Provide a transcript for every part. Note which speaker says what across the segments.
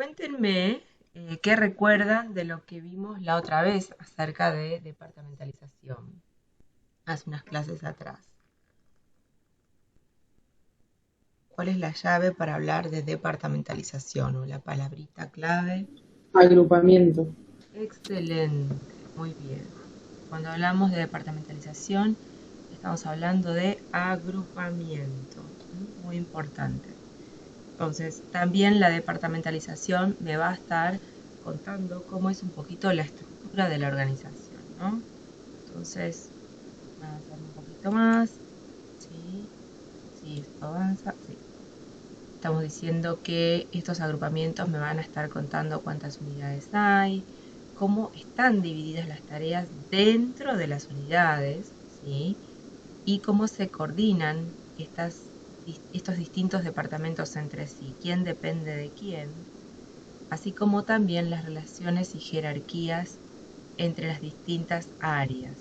Speaker 1: Cuéntenme qué recuerdan de lo que vimos la otra vez acerca de departamentalización, hace unas clases atrás. ¿Cuál es la llave para hablar de departamentalización o la palabrita clave?
Speaker 2: Agrupamiento.
Speaker 1: Excelente, muy bien. Cuando hablamos de departamentalización, estamos hablando de agrupamiento, muy importante. Entonces, también la departamentalización me va a estar contando cómo es un poquito la estructura de la organización, ¿no? Entonces, vamos a avanzar un poquito más. Sí, sí, esto avanza. Sí. Estamos diciendo que estos agrupamientos me van a estar contando cuántas unidades hay, cómo están divididas las tareas dentro de las unidades, ¿sí? Y cómo se coordinan estos distintos departamentos entre sí, quién depende de quién, así como también las relaciones y jerarquías entre las distintas áreas.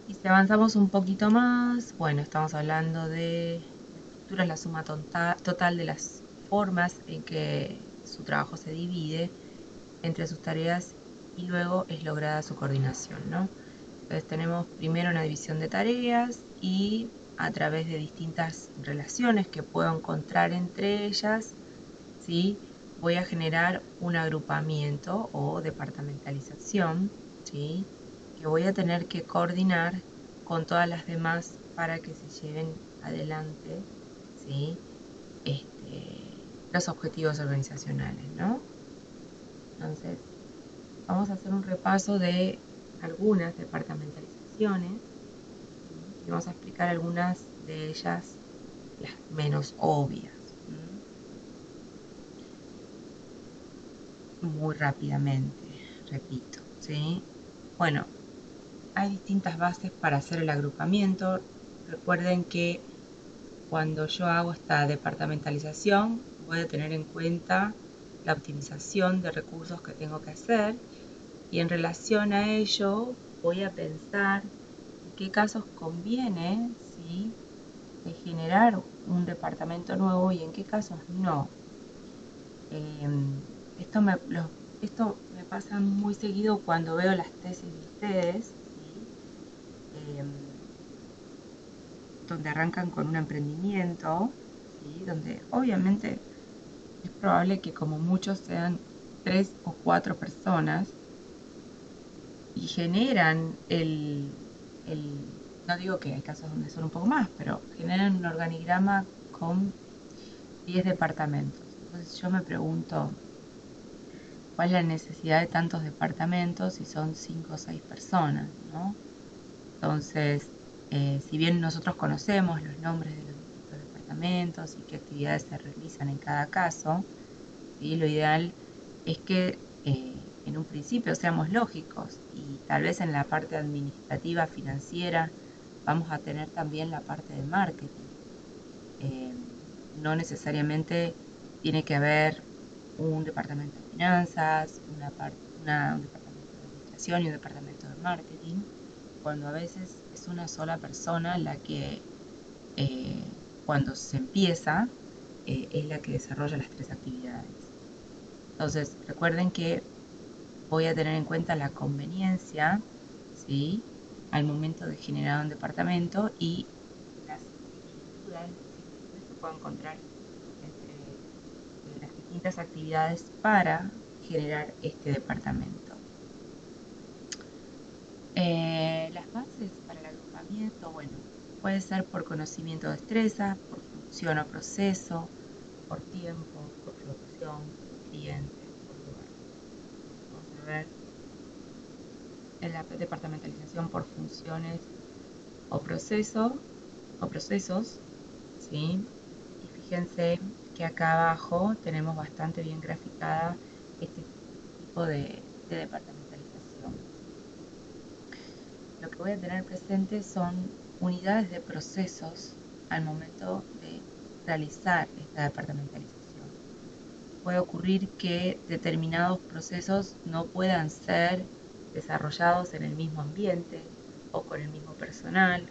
Speaker 1: Y si avanzamos un poquito más, bueno, estamos hablando de la estructura, es la suma total de las formas en que su trabajo se divide entre sus tareas y luego es lograda su coordinación, ¿no? Entonces tenemos primero una división de tareas y a través de distintas relaciones que puedo encontrar entre ellas, ¿sí? Voy a generar un agrupamiento o departamentalización, ¿sí? Que voy a tener que coordinar con todas las demás para que se lleven adelante, ¿sí? Los objetivos organizacionales, ¿no? Entonces, vamos a hacer un repaso de algunas departamentalizaciones y vamos a explicar algunas de ellas, las menos obvias, muy rápidamente, repito, ¿sí? Bueno, hay distintas bases para hacer el agrupamiento. Recuerden que cuando yo hago esta departamentalización voy a tener en cuenta la optimización de recursos que tengo que hacer y en relación a ello voy a pensar en qué casos conviene, ¿sí?, de generar un departamento nuevo y en qué casos no. Eh, esto, me, esto me pasa muy seguido cuando veo las tesis de ustedes, ¿sí? Donde arrancan con un emprendimiento, ¿sí? Donde obviamente es probable que como muchos sean 3 o 4 personas y generan no digo que hay casos donde son un poco más, pero generan un organigrama con 10 departamentos. Entonces yo me pregunto, ¿cuál es la necesidad de tantos departamentos si son 5 o 6 personas, ¿no? Entonces, si bien nosotros conocemos los nombres de los distintos departamentos y qué actividades se realizan en cada caso, ¿sí?, lo ideal es que en un principio seamos lógicos y tal vez en la parte administrativa financiera vamos a tener también la parte de marketing. No necesariamente tiene que haber un departamento de finanzas, un departamento de administración y un departamento de marketing, cuando a veces es una sola persona la que, eh, cuando se empieza, es la que desarrolla las 3 actividades. Entonces, recuerden que voy a tener en cuenta la conveniencia, ¿sí?, al momento de generar un departamento y las similitudes que puedo encontrar entre las distintas actividades para generar este departamento. Las bases para el agrupamiento, bueno, puede ser por conocimiento o destreza, por función o proceso, por tiempo, por producción, por cliente, por lugar. Vamos a ver en la departamentalización por funciones o procesos, ¿sí? Y fíjense que acá abajo tenemos bastante bien graficada este tipo de departamentalización. Lo que voy a tener presente son unidades de procesos al momento de realizar esta departamentalización. Puede ocurrir que determinados procesos no puedan ser desarrollados en el mismo ambiente o con el mismo personal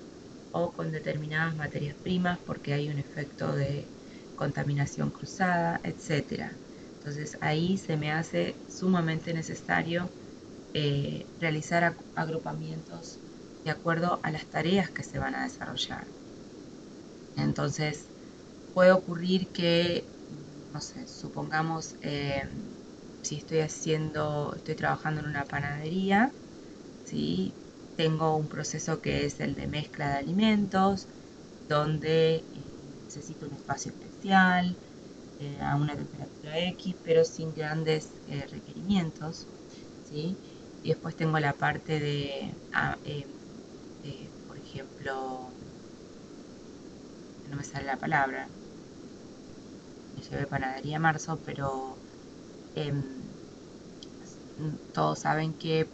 Speaker 1: o con determinadas materias primas porque hay un efecto de contaminación cruzada, etcétera. Entonces ahí se me hace sumamente necesario realizar agrupamientos de acuerdo a las tareas que se van a desarrollar. Entonces puede ocurrir que, no sé, supongamos si estoy trabajando en una panadería, ¿sí? Tengo un proceso que es el de mezcla de alimentos, donde necesito un espacio especial, a una temperatura X, pero sin grandes requerimientos, ¿sí? Y después tengo la parte por ejemplo, no me sale la palabra, me llevé panadería a marzo, pero em, todos saben que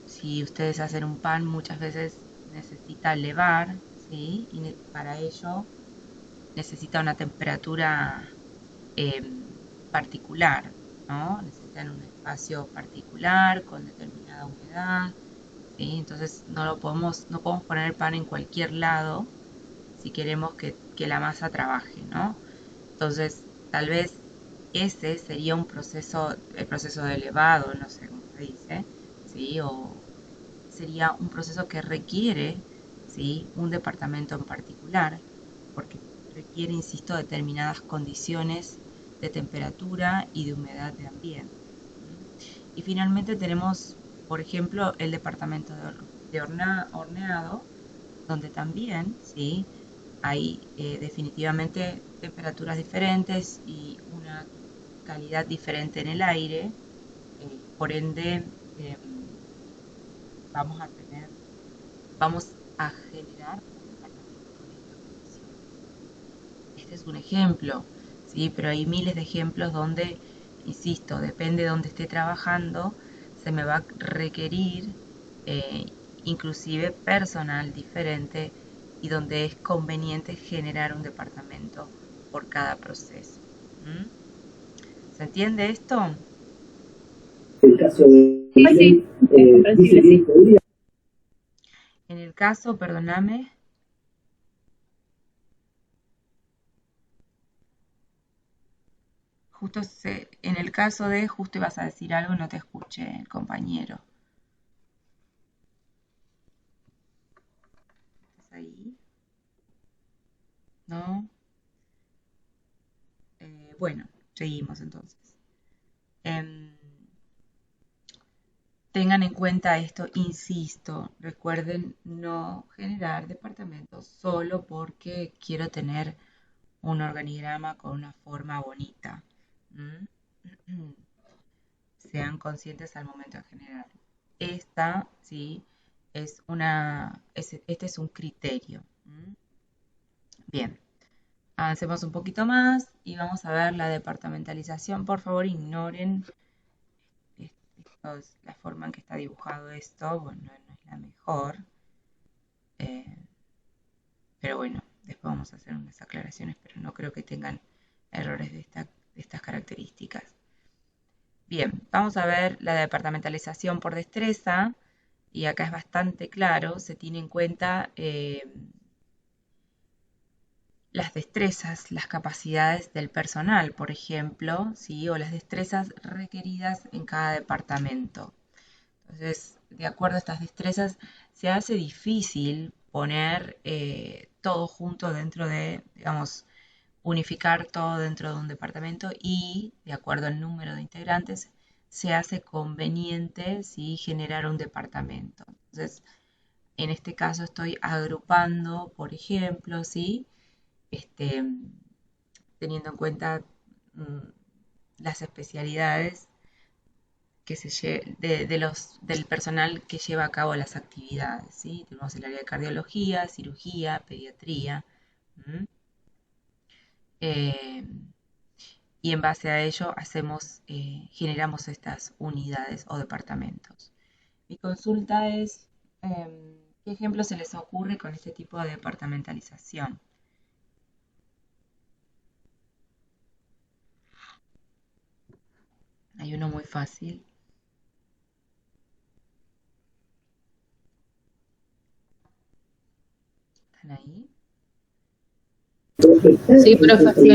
Speaker 1: si ustedes hacen un pan muchas veces necesita levar, ¿sí? Y para ello necesita una temperatura eh, particular, ¿no? Necesitan un espacio particular con determinada humedad, ¿sí? Entonces no podemos poner el pan en cualquier lado si queremos que la masa trabaje, ¿no? Entonces, tal vez ese sería el proceso de elevado, no sé cómo se dice, ¿sí? O sería un proceso que requiere, ¿sí? Un departamento en particular, porque requiere, insisto, determinadas condiciones de temperatura y de humedad de ambiente. Y finalmente tenemos, por ejemplo, el departamento de horneado, donde también, ¿sí? Hay definitivamente temperaturas diferentes y una calidad diferente en el aire, por ende eh, vamos a tener, vamos a generar un departamento con estas condiciones. Este es un ejemplo, ¿sí? Pero hay miles de ejemplos donde, insisto, depende de donde esté trabajando, se me va a requerir eh, inclusive personal diferente y donde es conveniente generar un departamento por cada proceso. ¿Mm? ¿Se entiende esto?
Speaker 2: El caso de
Speaker 3: Pues sí, es comprensible, sí.
Speaker 1: En el caso, perdóname, en el caso de, justo ibas a decir algo y no te escuché, compañero. ¿Estás ahí? ¿No? Bueno, seguimos entonces. Em, Tengan en cuenta esto, insisto, recuerden no generar departamentos solo porque quiero tener un organigrama con una forma bonita. ¿Mm? Sean conscientes al momento de generar. Esta, sí, este es un criterio. ¿Mm? Bien, avancemos un poquito más y vamos a ver la departamentalización. Por favor, ignoren la forma en que está dibujado esto. Bueno, no es la mejor. Eh, pero bueno, después vamos a hacer unas aclaraciones, pero no creo que tengan errores de estas características. Bien, vamos a ver la departamentalización por destreza y acá es bastante claro, se tiene en cuenta las destrezas, las capacidades del personal, por ejemplo, ¿sí? O las destrezas requeridas en cada departamento. Entonces, de acuerdo a estas destrezas, se hace difícil poner todo junto dentro de, digamos, unificar todo dentro de un departamento y, de acuerdo al número de integrantes, se hace conveniente ¿sí? Generar un departamento. Entonces, en este caso estoy agrupando, por ejemplo, ¿sí? Este, teniendo en cuenta las especialidades del personal que lleva a cabo las actividades. ¿Sí? Tenemos el área de cardiología, cirugía, pediatría. Eh, y en base a ello generamos estas unidades o departamentos. Mi consulta es, ¿qué ejemplo se les ocurre con este tipo de departamentalización? Hay uno muy fácil. ¿Están ahí?
Speaker 3: Sí, profe, sí.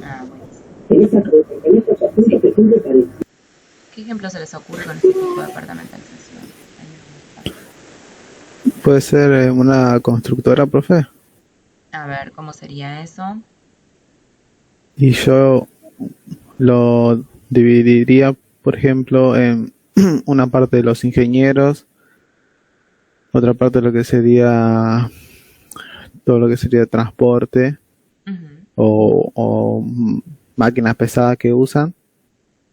Speaker 1: Ah, buenísimo.
Speaker 2: En esos asuntos que tú parecen.
Speaker 1: ¿Qué ejemplo se les ocurre con este tipo de departamentalización? A mí me gusta.
Speaker 4: Puede ser una constructora, profe.
Speaker 1: A ver, ¿cómo sería eso?
Speaker 4: Y yo lo dividiría, por ejemplo, en una parte de los ingenieros, otra parte de lo que sería todo lo que sería transporte
Speaker 1: Ujú.
Speaker 4: o máquinas pesadas que usan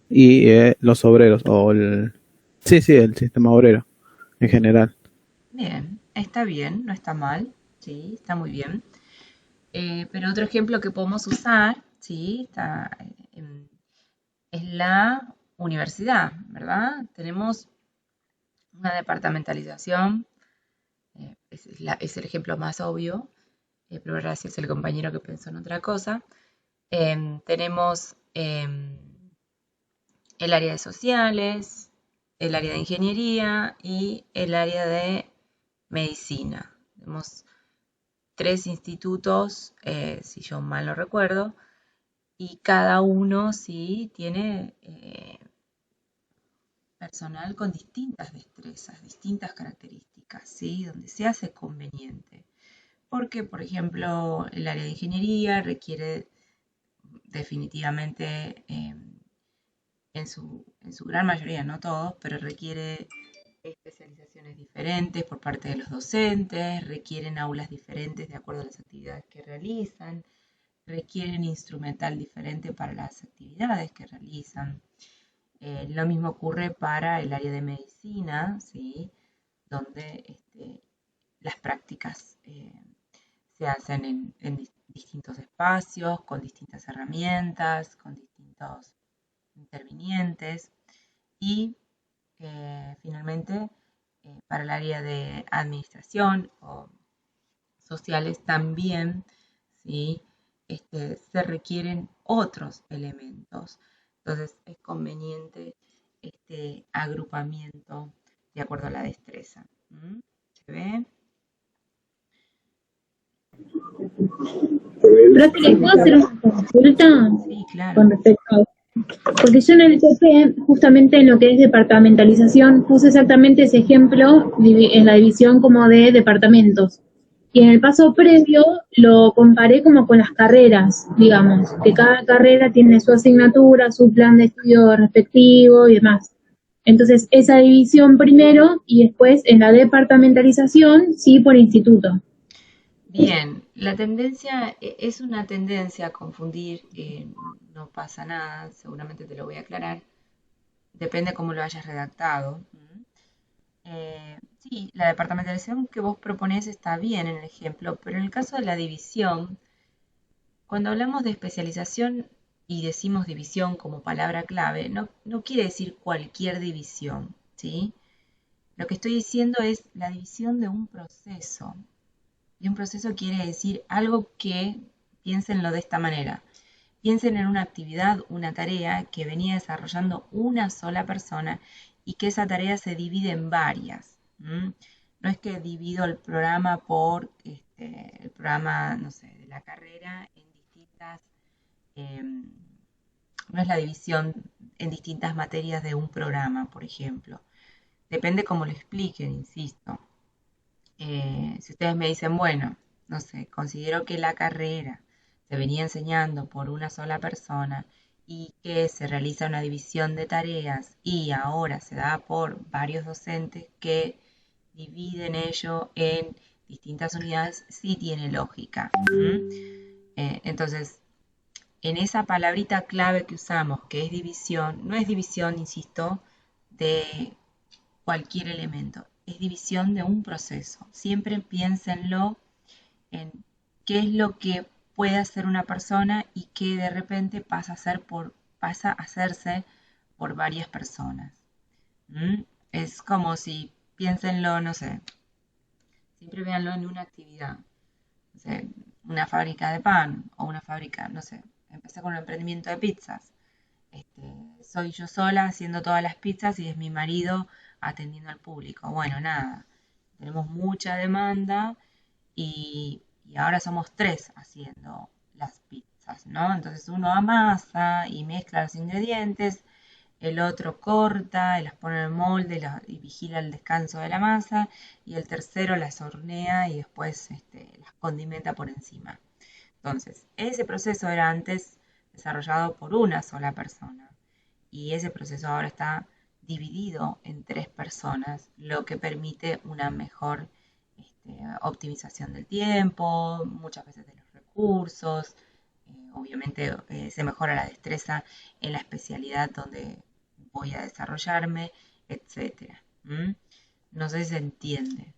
Speaker 4: y los obreros sí, el sistema obrero en general.
Speaker 1: Bien, no está mal, sí, está muy bien. Pero otro ejemplo que podemos usar, sí, es la universidad, ¿verdad? Tenemos una departamentalización, es el ejemplo más obvio, pero gracias al compañero que pensó en otra cosa. Tenemos el área de sociales, el área de ingeniería y el área de medicina. Tenemos tres institutos, si yo mal no recuerdo, y cada uno sí tiene personal con distintas destrezas, distintas características, ¿sí? Donde se hace conveniente. Porque, por ejemplo, el área de ingeniería requiere definitivamente, en su gran mayoría, no todos, pero requiere especializaciones diferentes por parte de los docentes, requieren aulas diferentes de acuerdo a las actividades que realizan, requieren instrumental diferente para las actividades que realizan. Lo mismo ocurre para el área de medicina, ¿sí? Donde las prácticas se hacen en distintos espacios, con distintas herramientas, con distintos intervinientes y finalmente para el área de administración o sociales también, ¿sí? Se requieren otros elementos. Entonces es conveniente este agrupamiento de acuerdo a la destreza. ¿Mm? ¿Se ve?
Speaker 3: Profe, ¿les puedo hacer una consulta
Speaker 1: Sí, claro.
Speaker 3: con respecto a... Porque yo en el TP, justamente en lo que es departamentalización, puse exactamente ese ejemplo en la división como de departamentos. Y en el paso previo lo comparé como con las carreras, digamos, que cada carrera tiene su asignatura, su plan de estudio respectivo y demás. Entonces, esa división primero y después en la departamentalización, sí, por instituto.
Speaker 1: Bien, la tendencia es una tendencia a confundir, no pasa nada, seguramente te lo voy a aclarar, depende cómo lo hayas redactado. Sí, la departamentalización que vos proponés está bien en el ejemplo, pero en el caso de la división, cuando hablamos de especialización y decimos división como palabra clave, no quiere decir cualquier división, ¿sí? Lo que estoy diciendo es la división de un proceso. Y un proceso quiere decir algo que, piénsenlo de esta manera, piensen en una actividad, una tarea que venía desarrollando una sola persona y que esa tarea se divide en varias. ¿M? No es que divido el programa por el programa, no sé, de la carrera en distintas, no es la división en distintas materias de un programa, por ejemplo. Depende cómo lo expliquen, insisto. Si ustedes me dicen, bueno, no sé, considero que la carrera se venía enseñando por una sola persona y que se realiza una división de tareas y ahora se da por varios docentes que dividen ello en distintas unidades, sí tiene lógica. Entonces, en esa palabrita clave que usamos, que es división, no es división, insisto, de cualquier elemento, es división de un proceso. Siempre piénsenlo en qué es lo que puede hacer una persona y que de repente pasa a hacerse por varias personas. ¿Mm? Es como si piénsenlo, no sé, siempre véanlo en una actividad, no sé, una fábrica de pan o una fábrica, no sé, empecé con un emprendimiento de pizzas. Soy yo sola haciendo todas las pizzas y es mi marido atendiendo al público. Bueno, nada, tenemos mucha demanda y ahora somos tres haciendo las pizzas, ¿no? Entonces uno amasa y mezcla los ingredientes, el otro corta y las pone en el molde y vigila el descanso de la masa, y el tercero las hornea y después las condimenta por encima. Entonces, ese proceso era antes desarrollado por una sola persona y ese proceso ahora está dividido en 3 personas, lo que permite una mejor optimización del tiempo, muchas veces de los recursos. Obviamente se mejora la destreza en la especialidad donde voy a desarrollarme, etcétera. No sé si se entiende.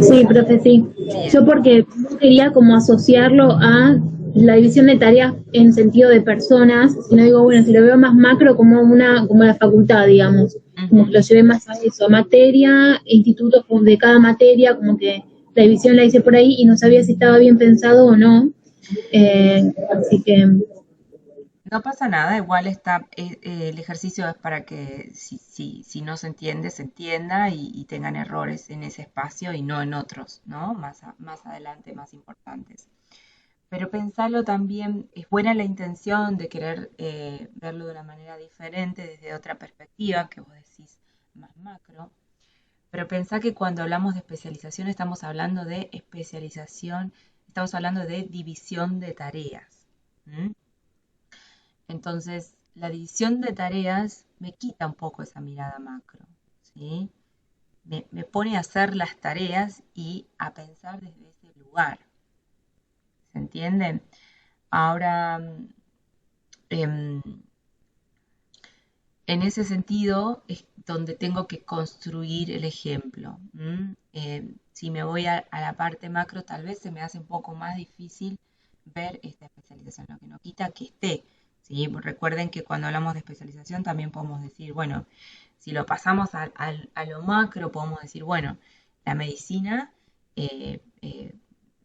Speaker 3: Sí, profe, sí.
Speaker 1: Bien.
Speaker 3: Yo porque no quería como asociarlo a la división de tareas en sentido de personas, sino digo, bueno, si lo veo más macro como la facultad, digamos, como que lo llevé más a eso, materia, institutos de cada materia, como que la división la hice por ahí y no sabía si estaba bien pensado o no. Así que
Speaker 1: No pasa nada, igual está, el ejercicio es para que si no se entiende, se entienda y tengan errores en ese espacio y no en otros, ¿no? Más adelante, más importantes. Pero pensarlo también, es buena la intención de querer verlo de una manera diferente, desde otra perspectiva, que vos decís más macro, pero pensá que cuando hablamos de especialización estamos hablando de especialización, estamos hablando de división de tareas. ¿M? Entonces, la división de tareas me quita un poco esa mirada macro, ¿sí? Me pone a hacer las tareas y a pensar desde ese lugar, ¿se entiende? Ahora, em, en ese sentido es donde tengo que construir el ejemplo. Si me voy a la parte macro, tal vez se me hace un poco más difícil ver esta especialización, lo que no quita que esté. ¿Sí? Recuerden que cuando hablamos de especialización también podemos decir, bueno, si lo pasamos a lo macro, podemos decir, bueno, la medicina eh, eh,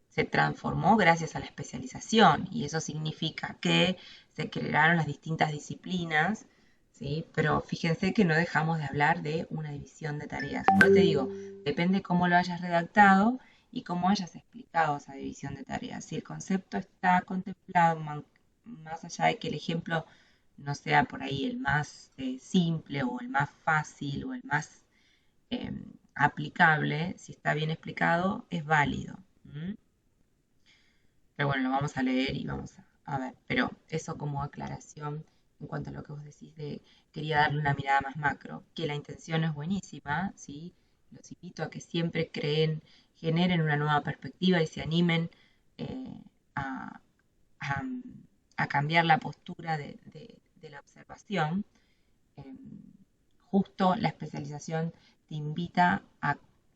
Speaker 1: se transformó gracias a la especialización y eso significa que se crearon las distintas disciplinas, ¿sí? Pero fíjense que no dejamos de hablar de una división de tareas. Por eso te digo, depende cómo lo hayas redactado y cómo hayas explicado esa división de tareas. Si el concepto está contemplado, más allá de que el ejemplo no sea por ahí el más simple o el más fácil o el más eh, aplicable, si está bien explicado, es válido. Pero bueno, lo vamos a leer y vamos a ver. Pero eso como aclaración en cuanto a lo que vos decís de quería darle una mirada más macro, que la intención es buenísima, ¿sí? Los invito a que siempre generen una nueva perspectiva y se animen eh, a, a- a cambiar la postura de la observación. Eh, Justo la especialización te invita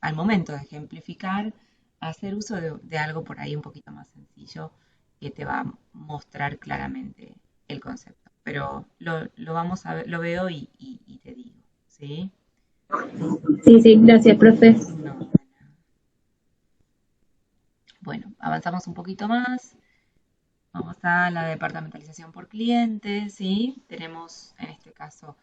Speaker 1: al momento de ejemplificar a hacer uso de algo por ahí un poquito más sencillo que te va a mostrar claramente el concepto. Pero lo vamos a ver, lo veo y te digo, ¿sí?
Speaker 3: sí, sí, gracias, profe.
Speaker 1: No, bueno, avanzamos un poquito más. Vamos a la departamentalización por clientes, ¿sí? Tenemos en este caso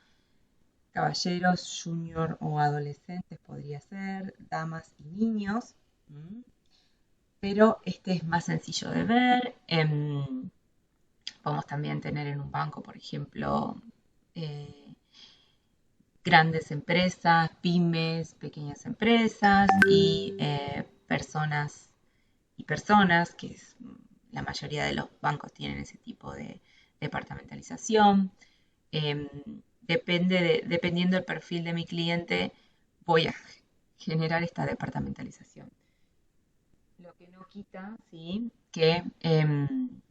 Speaker 1: caballeros, junior o adolescentes podría ser, damas y niños. Pero este es más sencillo de ver. Podemos también tener en un banco, por ejemplo, eh, grandes empresas, pymes, pequeñas empresas y personas, que es, la mayoría de los bancos tienen ese tipo de departamentalización. Em, Dependiendo del perfil de mi cliente, voy a generar esta departamentalización. Lo que no quita, sí, que, em,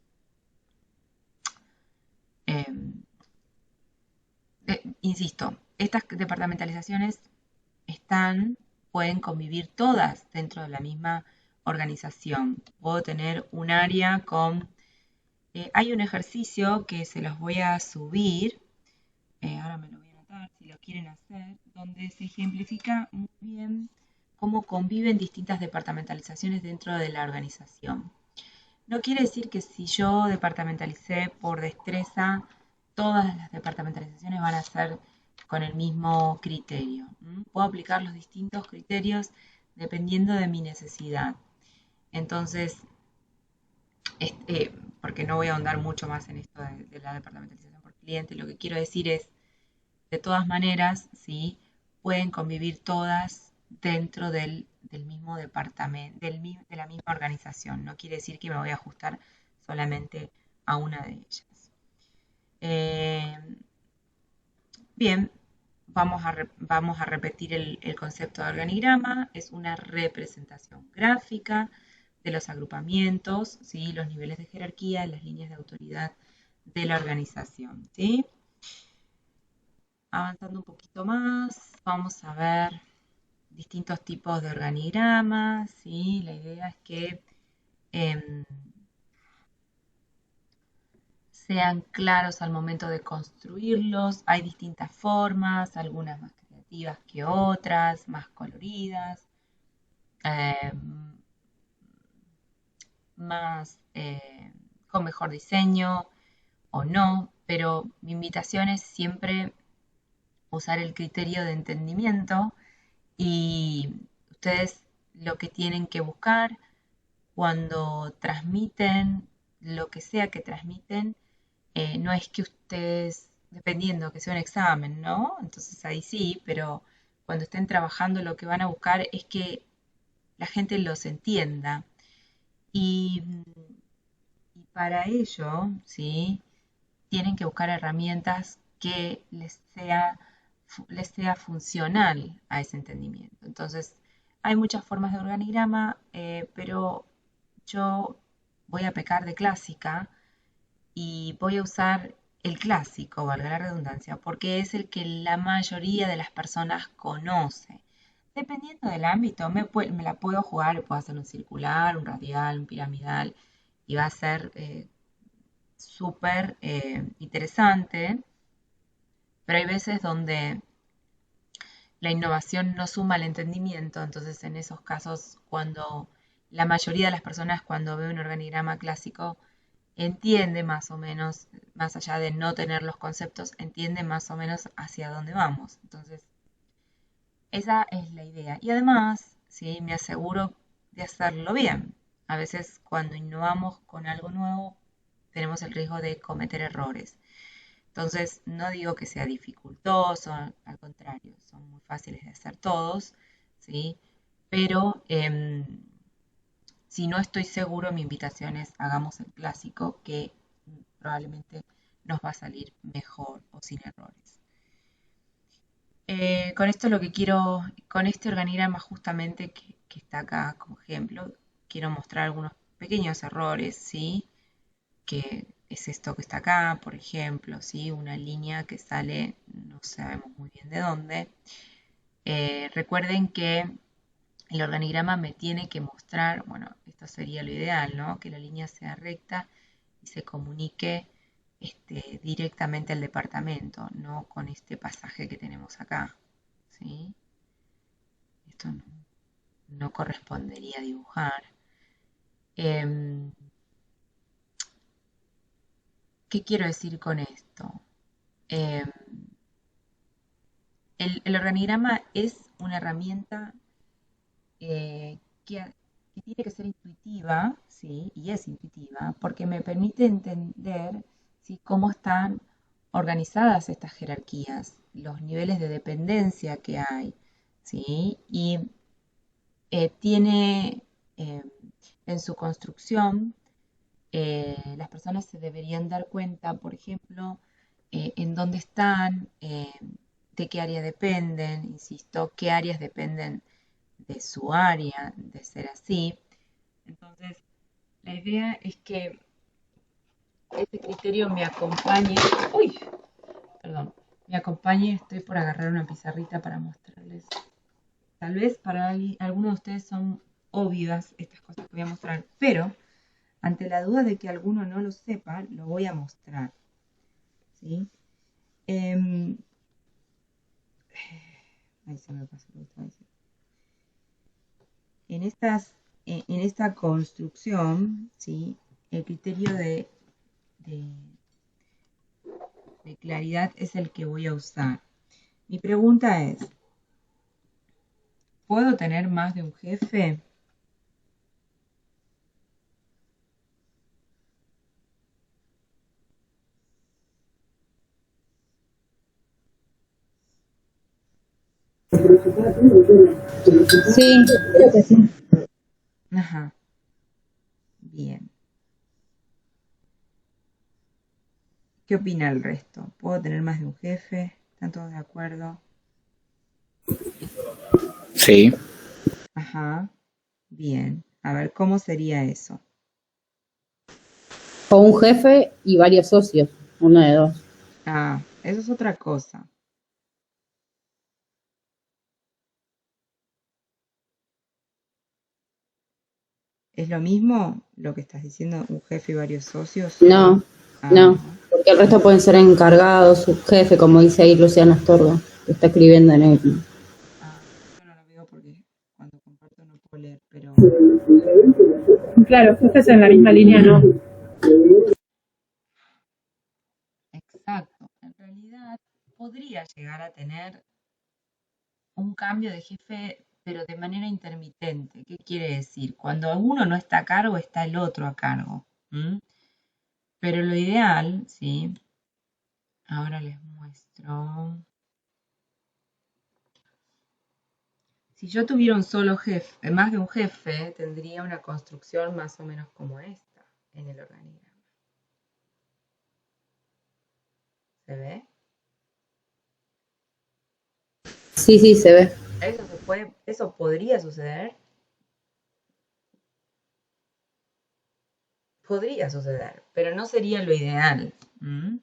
Speaker 1: insisto, estas departamentalizaciones pueden convivir todas dentro de la misma organización. Puedo tener un área con... hay un ejercicio que se los voy a subir, ahora me lo voy a anotar si lo quieren hacer, donde se ejemplifica muy bien cómo conviven distintas departamentalizaciones dentro de la organización. No quiere decir que si yo departamentalicé por destreza, todas las departamentalizaciones van a ser con el mismo criterio. Puedo aplicar los distintos criterios dependiendo de mi necesidad. Entonces, porque no voy a ahondar mucho más en esto de la departamentalización por cliente, lo que quiero decir es, de todas maneras, ¿sí? Pueden convivir todas dentro del mismo departamento, de la misma organización. No quiere decir que me voy a ajustar solamente a una de ellas. Bien, vamos a repetir el concepto de organigrama. Es una representación gráfica de los agrupamientos, ¿sí? Los niveles de jerarquía y las líneas de autoridad de la organización, ¿sí? Avanzando un poquito más, vamos a ver distintos tipos de organigramas, ¿sí? La idea es que sean claros al momento de construirlos. Hay distintas formas, algunas más creativas que otras, más coloridas, eh, más con mejor diseño o no, pero mi invitación es siempre usar el criterio de entendimiento y ustedes lo que tienen que buscar cuando transmiten lo que sea que transmiten, no es que ustedes, dependiendo que sea un examen, ¿no? Entonces ahí sí, pero cuando estén trabajando lo que van a buscar es que la gente los entienda. Y, y para ello, ¿sí? Tienen que buscar herramientas que les sea funcional a ese entendimiento. Entonces, hay muchas formas de organigrama, pero yo voy a pecar de clásica y voy a usar el clásico, valga la redundancia, porque es el que la mayoría de las personas conoce. Dependiendo del ámbito, me la puedo jugar, puedo hacer un circular, un radial, un piramidal, y va a ser súper interesante, pero hay veces donde la innovación no suma al entendimiento, entonces en esos casos, cuando la mayoría de las personas cuando ve un organigrama clásico entiende más o menos, más allá de no tener los conceptos, entiende más o menos hacia dónde vamos. Entonces, esa es la idea. Y además, ¿sí? Me aseguro de hacerlo bien. A veces cuando innovamos con algo nuevo, tenemos el riesgo de cometer errores. Entonces, no digo que sea dificultoso, al contrario, son muy fáciles de hacer todos, ¿sí? Pero si no estoy seguro, mi invitación es hagamos el clásico que probablemente nos va a salir mejor o sin errores. Con esto lo que quiero, con este organigrama justamente que está acá como ejemplo, quiero mostrar algunos pequeños errores, ¿sí? Que es esto que está acá, por ejemplo, ¿sí? Una línea que sale, no sabemos muy bien de dónde. Recuerden que el organigrama me tiene que mostrar, bueno, esto sería lo ideal, ¿no? Que la línea sea recta y se comunique directamente al departamento, no con este pasaje que tenemos acá, ¿sí? Esto no correspondería dibujar. ¿Qué quiero decir con esto? Em, el organigrama es una herramienta que tiene que ser intuitiva, ¿sí? Y es intuitiva, porque me permite entender, ¿sí? Cómo están organizadas estas jerarquías, los niveles de dependencia que hay, ¿sí? Y tiene en su construcción, las personas se deberían dar cuenta, por ejemplo, en dónde están, de qué área dependen, insisto, qué áreas dependen de su área, de ser así. Entonces, la idea es que este criterio me acompañe. Uy, perdón, me acompañe. Estoy por agarrar una pizarrita para mostrarles. Tal vez para algunos de ustedes son obvias estas cosas que voy a mostrar, pero ante la duda de que alguno no lo sepa, lo voy a mostrar. ¿Sí? Ahí se me pasó lo que estaba diciendo. En esta construcción, ¿sí? El criterio de claridad es el que voy a usar. Mi pregunta es, ¿Puedo tener más de un jefe?
Speaker 5: Sí, creo que sí.
Speaker 1: Ajá, bien. ¿Qué opina el resto? ¿Puedo tener más de un jefe? ¿Están todos de acuerdo?
Speaker 6: Sí,
Speaker 1: Ajá, bien. A ver, ¿cómo sería eso?
Speaker 5: O un jefe y varios socios, uno de dos.
Speaker 1: Ah, eso es otra cosa. ¿Es lo mismo lo que estás diciendo, un jefe y varios socios?
Speaker 5: No, no,
Speaker 1: Ah,
Speaker 5: porque el resto pueden ser encargados, su jefe, como dice ahí Luciana Astorga, que está escribiendo en el...
Speaker 1: yo no lo veo porque cuando comparto no puedo leer, pero
Speaker 3: Claro, jefes en la misma línea, ¿no?
Speaker 1: exacto. En realidad podría llegar a tener un cambio de jefe, pero de manera intermitente. ¿Qué quiere decir? Cuando uno no está a cargo, está el otro a cargo. ¿M? Pero lo ideal, ¿sí? Ahora les muestro. Si yo tuviera un solo jefe, más de un jefe, tendría una construcción más o menos como esta en el organigrama. ¿Se ve?
Speaker 5: Sí, sí, se ve.
Speaker 1: Eso podría suceder. Podría suceder, pero no sería lo ideal. ¿M?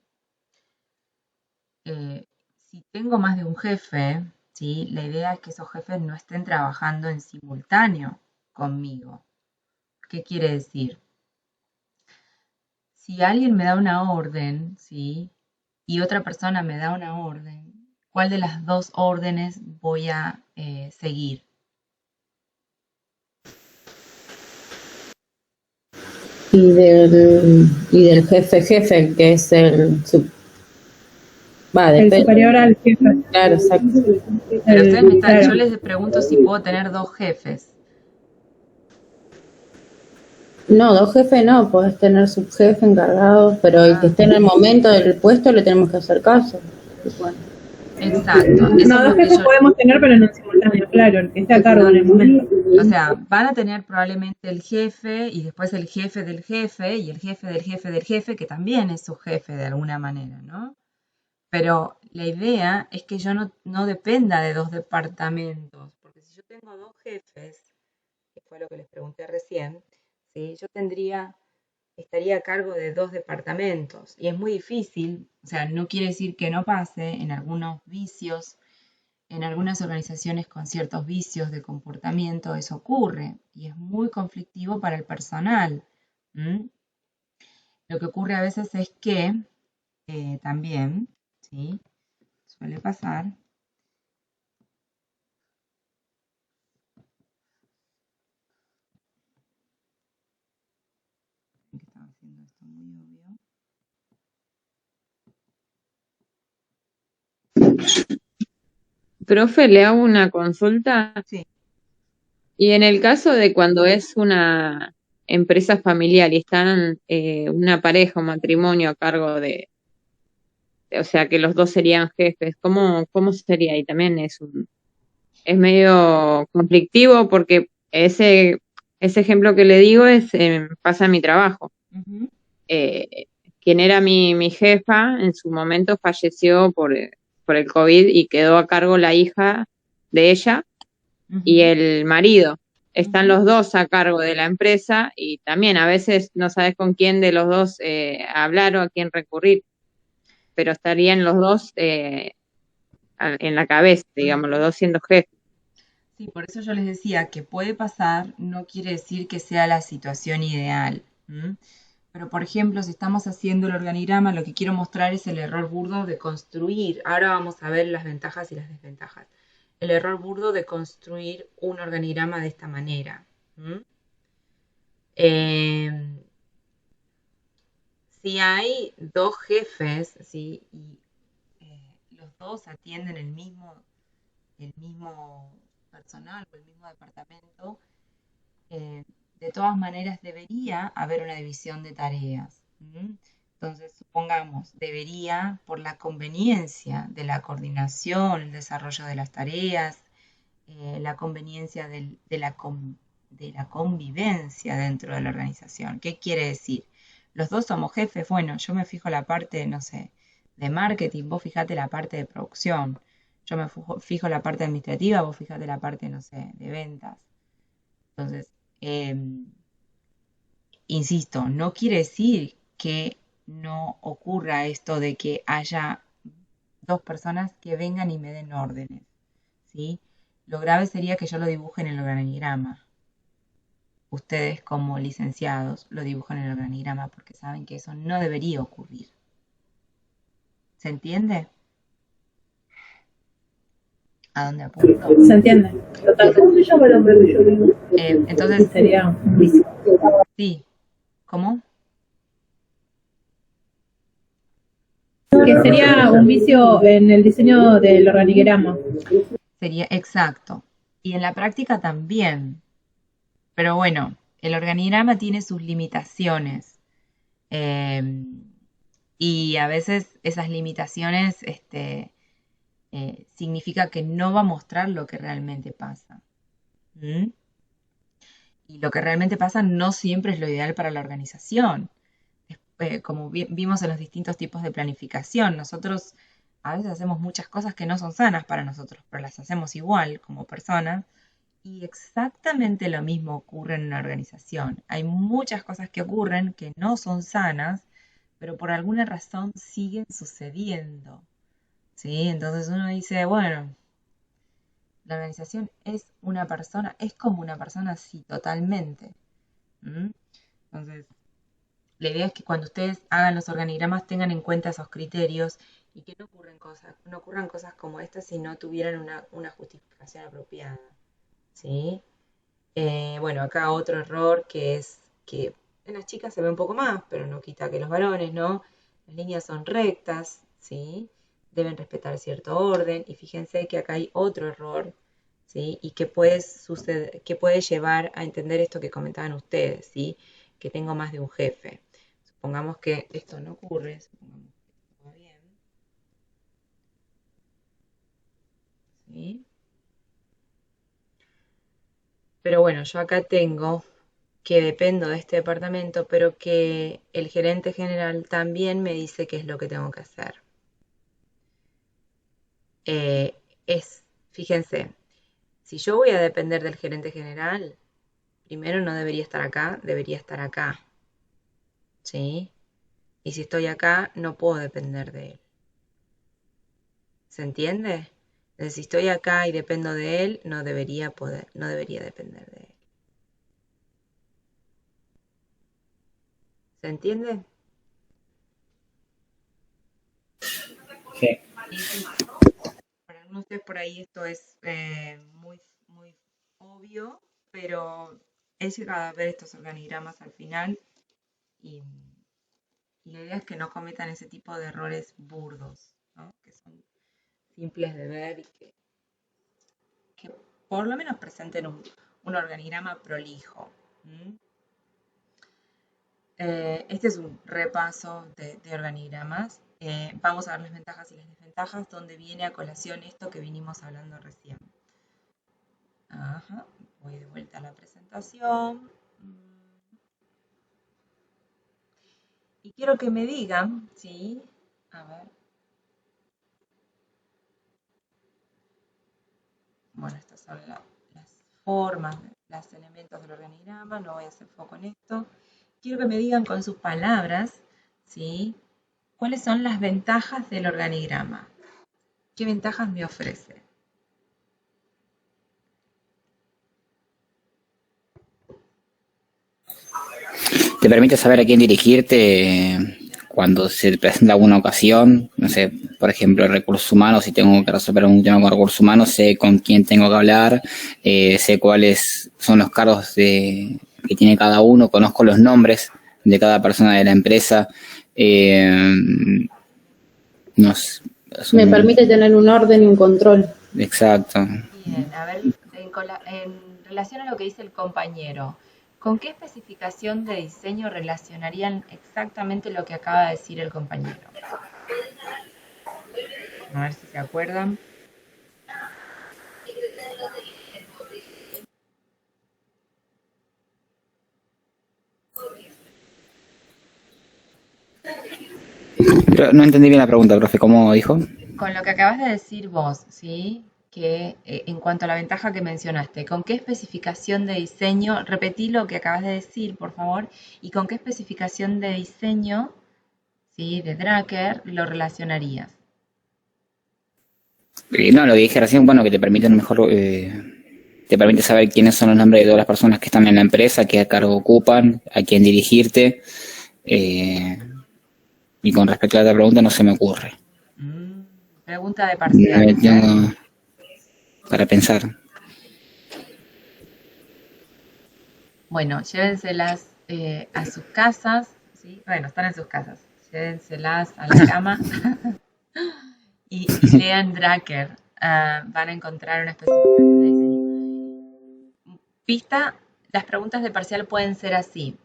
Speaker 1: Si tengo más de un jefe, ¿sí? La idea es que esos jefes no estén trabajando en simultáneo conmigo. ¿Qué quiere decir? Si alguien me da una orden, ¿sí? Y otra persona me da una orden, ¿cuál de las dos órdenes voy a seguir?
Speaker 5: Y del jefe, que es el va,
Speaker 3: El
Speaker 5: depende.
Speaker 3: superior al jefe.
Speaker 5: Claro, exacto.
Speaker 1: Pero yo
Speaker 3: Claro.
Speaker 1: les pregunto si puedo tener dos jefes.
Speaker 5: No, dos jefes no, podés tener subjefe encargado, pero el que
Speaker 1: Ah,
Speaker 5: esté en el momento del puesto le tenemos que hacer caso. Y bueno,
Speaker 1: exacto, eso
Speaker 3: No,
Speaker 1: es
Speaker 3: dos
Speaker 1: lo que
Speaker 3: jefes
Speaker 1: yo,
Speaker 3: podemos tener, pero no en simultáneo, claro, el que esté a cargo en el momento.
Speaker 1: o sea, van a tener probablemente el jefe y después el jefe del jefe y el jefe del jefe del jefe, que también es su jefe de alguna manera, ¿no? Pero la idea es que yo no dependa de dos departamentos, porque si yo tengo dos jefes, que fue lo que les pregunté recién, ¿sí? Estaría a cargo de dos departamentos y es muy difícil, o sea, no quiere decir que no pase en algunos vicios, en algunas organizaciones con ciertos vicios de comportamiento, eso ocurre y es muy conflictivo para el personal. ¿M? Lo que ocurre a veces es que también, ¿sí? Suele pasar. Que estaba haciendo esto muy obvio.
Speaker 7: Profe, le hago una consulta.
Speaker 1: Sí.
Speaker 7: Y en el caso de cuando es una empresa familiar y están una pareja, un matrimonio a cargo o sea, que los dos serían jefes, ¿cómo sería? Y también es medio conflictivo porque ese ejemplo que le digo pasa en mi trabajo.
Speaker 1: Ujú,
Speaker 7: Eh, Quien era mi jefa en su momento falleció por el COVID y quedó a cargo la hija de ella y
Speaker 1: ujú,
Speaker 7: el marido. Están
Speaker 1: ujú.
Speaker 7: los dos a cargo de la empresa y también a veces no sabes con quién de los dos hablar o a quién recurrir, pero estarían los dos en la cabeza, digamos, los
Speaker 1: Ujú.
Speaker 7: dos siendo jefes.
Speaker 1: Sí, por eso yo les decía que puede pasar, no quiere decir que sea la situación ideal. ¿M? Pero, por ejemplo, si estamos haciendo el organigrama, lo que quiero mostrar es el error burdo de construir. Ahora vamos a ver las ventajas y las desventajas. El error burdo de construir un organigrama de esta manera. ¿M? Eh, si hay dos jefes, ¿sí? Y los dos atienden el mismo personal o el mismo departamento, de todas maneras debería haber una división de tareas. Entonces, supongamos, debería, por la conveniencia de la coordinación, el desarrollo de las tareas, la conveniencia de la convivencia dentro de la organización. ¿Qué quiere decir? Los dos somos jefes, bueno, yo me fijo la parte, no sé, de marketing, vos fijate la parte de producción, yo me fijo la parte administrativa, vos fijate la parte, no sé, de ventas. Entonces, insisto, no quiere decir que no ocurra esto de que haya dos personas que vengan y me den órdenes, ¿sí? Lo grave sería que yo lo dibuje en el organigrama. Ustedes como licenciados lo dibujan en el organigrama porque saben que eso no debería ocurrir. ¿Se entiende? ¿A dónde apunto?
Speaker 3: ¿Se entiende? Totalmente.
Speaker 2: ¿Cómo se llama el hombre que yo vi?
Speaker 1: Entonces,
Speaker 3: Sería un vicio.
Speaker 1: sí. ¿Cómo?
Speaker 3: Que sería un vicio en el diseño del organigrama.
Speaker 1: Sería exacto. Y en la práctica también. Pero bueno, el organigrama tiene sus limitaciones. Y a veces esas limitaciones significa que no va a mostrar lo que realmente pasa. Y lo que realmente pasa no siempre es lo ideal para la organización. Como vimos en los distintos tipos de planificación, nosotros a veces hacemos muchas cosas que no son sanas para nosotros, pero las hacemos igual como personas. Y exactamente lo mismo ocurre en una organización. Hay muchas cosas que ocurren que no son sanas, pero por alguna razón siguen sucediendo. ¿Sí? Entonces uno dice, bueno, la organización es una persona, es como una persona, sí, totalmente. Entonces, la idea es que cuando ustedes hagan los organigramas tengan en cuenta esos criterios y que no ocurran cosas como estas si no tuvieran una justificación apropiada. ¿Sí? Bueno, acá otro error que es que en las chicas se ve un poco más, pero no quita que los varones, ¿no? Las líneas son rectas, ¿sí? Deben respetar cierto orden y fíjense que acá hay otro error, ¿sí? Y que puede llevar a entender esto que comentaban ustedes, ¿sí? Que tengo más de un jefe. Supongamos que esto no ocurre, supongamos que esto va bien, ¿sí? Pero bueno, yo acá tengo que dependo de este departamento, pero que el gerente general también me dice qué es lo que tengo que hacer. Fíjense, si yo voy a depender del gerente general, primero no debería estar acá, debería estar acá. ¿Sí? Y si estoy acá, no puedo depender de él. ¿Se entiende? Entonces, si estoy acá y dependo de él, no debería depender de él. ¿Se entiende?
Speaker 6: Sí.
Speaker 1: Para algunos de ustedes por ahí esto es muy, muy obvio, pero he llegado a ver estos organigramas al final y la idea es que no cometan ese tipo de errores burdos, ¿no? Que son simples de ver y que por lo menos presenten un organigrama prolijo. Este es un repaso de organigramas. Vamos a ver las ventajas y las desventajas, donde viene a colación esto que vinimos hablando recién. Ajá, voy de vuelta a la presentación. Y quiero que me digan, ¿sí? A ver. Bueno, estas son las formas, los elementos del organigrama. No voy a hacer foco en esto. Quiero que me digan con sus palabras, ¿sí? ¿Cuáles son las ventajas del organigrama? ¿Qué ventajas me ofrece?
Speaker 6: Te permite saber a quién dirigirte cuando se presenta alguna ocasión. No sé, por ejemplo, recursos humanos, si tengo que resolver un tema con recursos humanos, sé con quién tengo que hablar, sé cuáles son los cargos que tiene cada uno, conozco los nombres de cada persona de la empresa.
Speaker 5: Me permite tener un orden y un control.
Speaker 6: Exacto.
Speaker 1: Bien, a ver, en relación a lo que dice el compañero, ¿con qué especificación de diseño relacionarían exactamente lo que acaba de decir el compañero? A ver si se acuerdan.
Speaker 6: Pero no entendí bien la pregunta, profe. ¿Cómo dijo?
Speaker 1: Con lo que acabas de decir vos, ¿sí? Que en cuanto a la ventaja que mencionaste, ¿con qué especificación de diseño, repetí lo que acabas de decir, por favor, y con qué especificación de diseño, ¿sí? De Drucker lo relacionarías?
Speaker 6: No, lo que dije recién, bueno, que te permiten mejor, te permite saber quiénes son los nombres de todas las personas que están en la empresa, qué cargo ocupan, a quién dirigirte. Y con respecto a la pregunta no se me ocurre.
Speaker 1: Pregunta de
Speaker 6: Me
Speaker 1: parcial.
Speaker 6: tengo para pensar.
Speaker 1: Bueno, llévenselas a sus casas, ¿sí? Bueno, están en sus casas. Llévenselas a la cama y lean Drucker. Van a encontrar una especificación de diseño. Pista, las preguntas de parcial pueden ser así.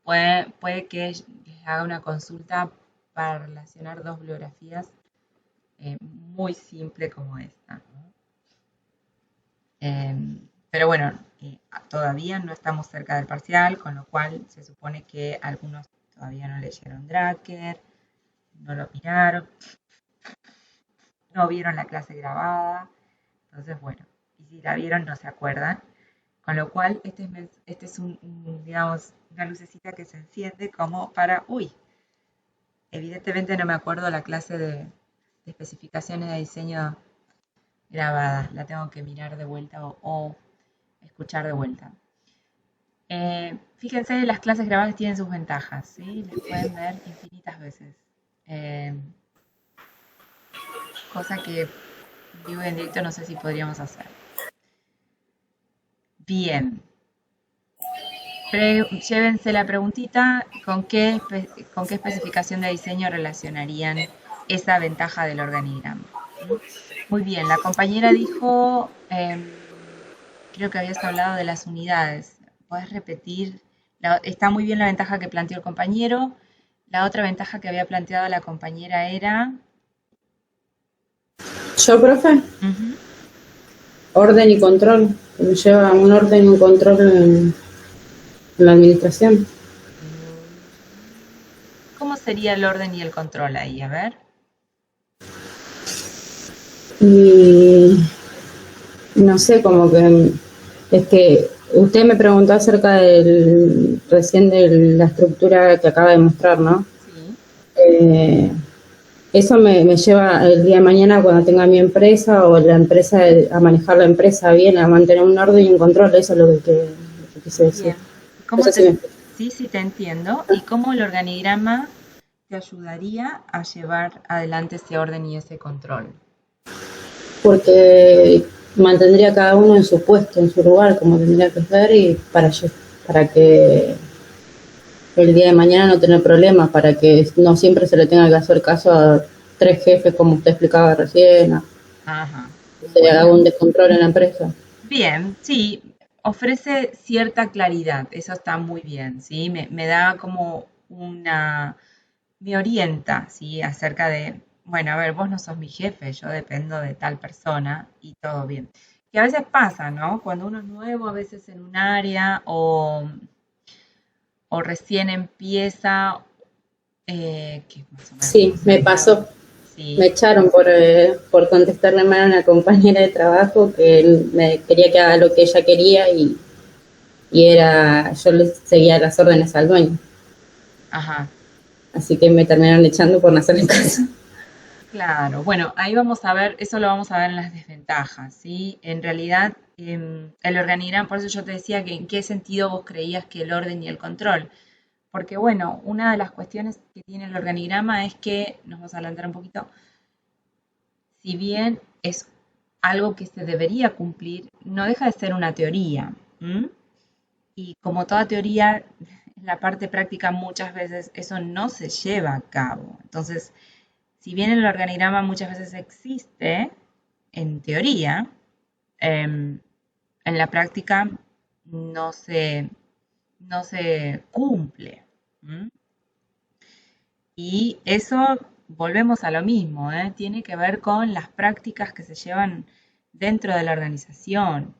Speaker 1: Puede que les haga una consulta para relacionar dos bibliografías muy simple como esta, ¿no? Pero bueno, todavía no estamos cerca del parcial, con lo cual se supone que algunos todavía no leyeron Drucker, no lo miraron, no vieron la clase grabada. Entonces, bueno, y si la vieron no se acuerdan. Con lo cual, este es digamos, una lucecita que se enciende como para, uy, evidentemente no me acuerdo la clase de especificaciones de diseño grabada. La tengo que mirar de vuelta o escuchar de vuelta. Fíjense, las clases grabadas tienen sus ventajas, ¿sí? Las pueden ver infinitas veces. Cosa que en vivo y en directo no sé si podríamos hacer. Bien. Llévense la preguntita, ¿con qué especificación de diseño relacionarían esa ventaja del organigrama? Muy bien, la compañera dijo, creo que habías hablado de las unidades. ¿Puedes repetir? Está muy bien la ventaja que planteó el compañero. La otra ventaja que había planteado la compañera era...
Speaker 5: Yo, profe,
Speaker 1: Ujú.
Speaker 5: orden y control. Que me lleva un orden y un control en la administración.
Speaker 1: ¿Cómo sería el orden y el control ahí? A ver.
Speaker 5: Y no sé, como que es que usted me preguntó acerca recién de la estructura que acaba de mostrar, ¿no?
Speaker 1: Sí.
Speaker 5: Eso me lleva el día de mañana cuando tenga mi empresa o la empresa a manejar la empresa bien, a mantener un orden y un control, eso es lo que quise decir.
Speaker 1: Bien. ¿Cómo
Speaker 5: Eso sí
Speaker 1: sí, te entiendo. ¿Y cómo el organigrama te ayudaría a llevar adelante ese orden y ese control?
Speaker 5: porque mantendría cada uno en su puesto, en su lugar, como tendría que ser, y para que el día de mañana no tener problemas, para que no siempre se le tenga que hacer caso a 3 jefes, como usted explicaba recién,
Speaker 1: Ajá.
Speaker 5: se haga un descontrol en la empresa.
Speaker 1: Bien, sí, ofrece cierta claridad, eso está muy bien, ¿sí? Me da como me orienta, ¿sí? Acerca de, bueno, a ver, vos no sos mi jefe, yo dependo de tal persona y todo bien. Que a veces pasa, ¿no? Cuando uno es nuevo, a veces en un área o recién empieza, que más o menos
Speaker 5: Sí, me
Speaker 1: sucede.
Speaker 5: pasó.
Speaker 1: Sí.
Speaker 5: Me echaron por contestarle mal a una compañera de trabajo que me quería que haga lo que ella quería y yo le seguía las órdenes al dueño.
Speaker 1: Ajá.
Speaker 5: Así que me terminaron echando por no hacerle caso.
Speaker 1: Claro, bueno, ahí vamos a ver, eso lo vamos a ver en las desventajas, ¿sí? En realidad, el organigrama, por eso yo te decía que en qué sentido vos creías que el orden y el control. Porque bueno, una de las cuestiones que tiene el organigrama es que, nos vamos a adelantar un poquito, si bien es algo que se debería cumplir, no deja de ser una teoría. ¿M? Y como toda teoría, en la parte práctica muchas veces eso no se lleva a cabo. Entonces, si bien el organigrama muchas veces existe, en teoría, en la práctica no se cumple. ¿Mm? Y eso, volvemos a lo mismo, tiene que ver con las prácticas que se llevan dentro de la organización.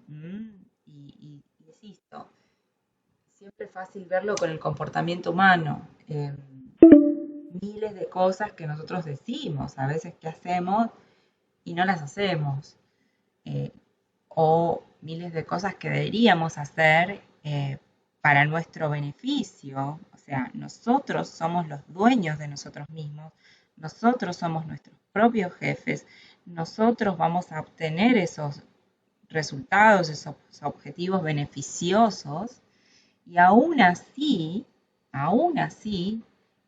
Speaker 1: Y insisto, siempre es fácil verlo con el comportamiento humano. Miles de cosas que nosotros decimos, a veces que hacemos y no las hacemos. O miles de cosas que deberíamos hacer para nuestro beneficio. O sea, nosotros somos los dueños de nosotros mismos, nosotros somos nuestros propios jefes, nosotros vamos a obtener esos resultados, esos objetivos beneficiosos, y aún así,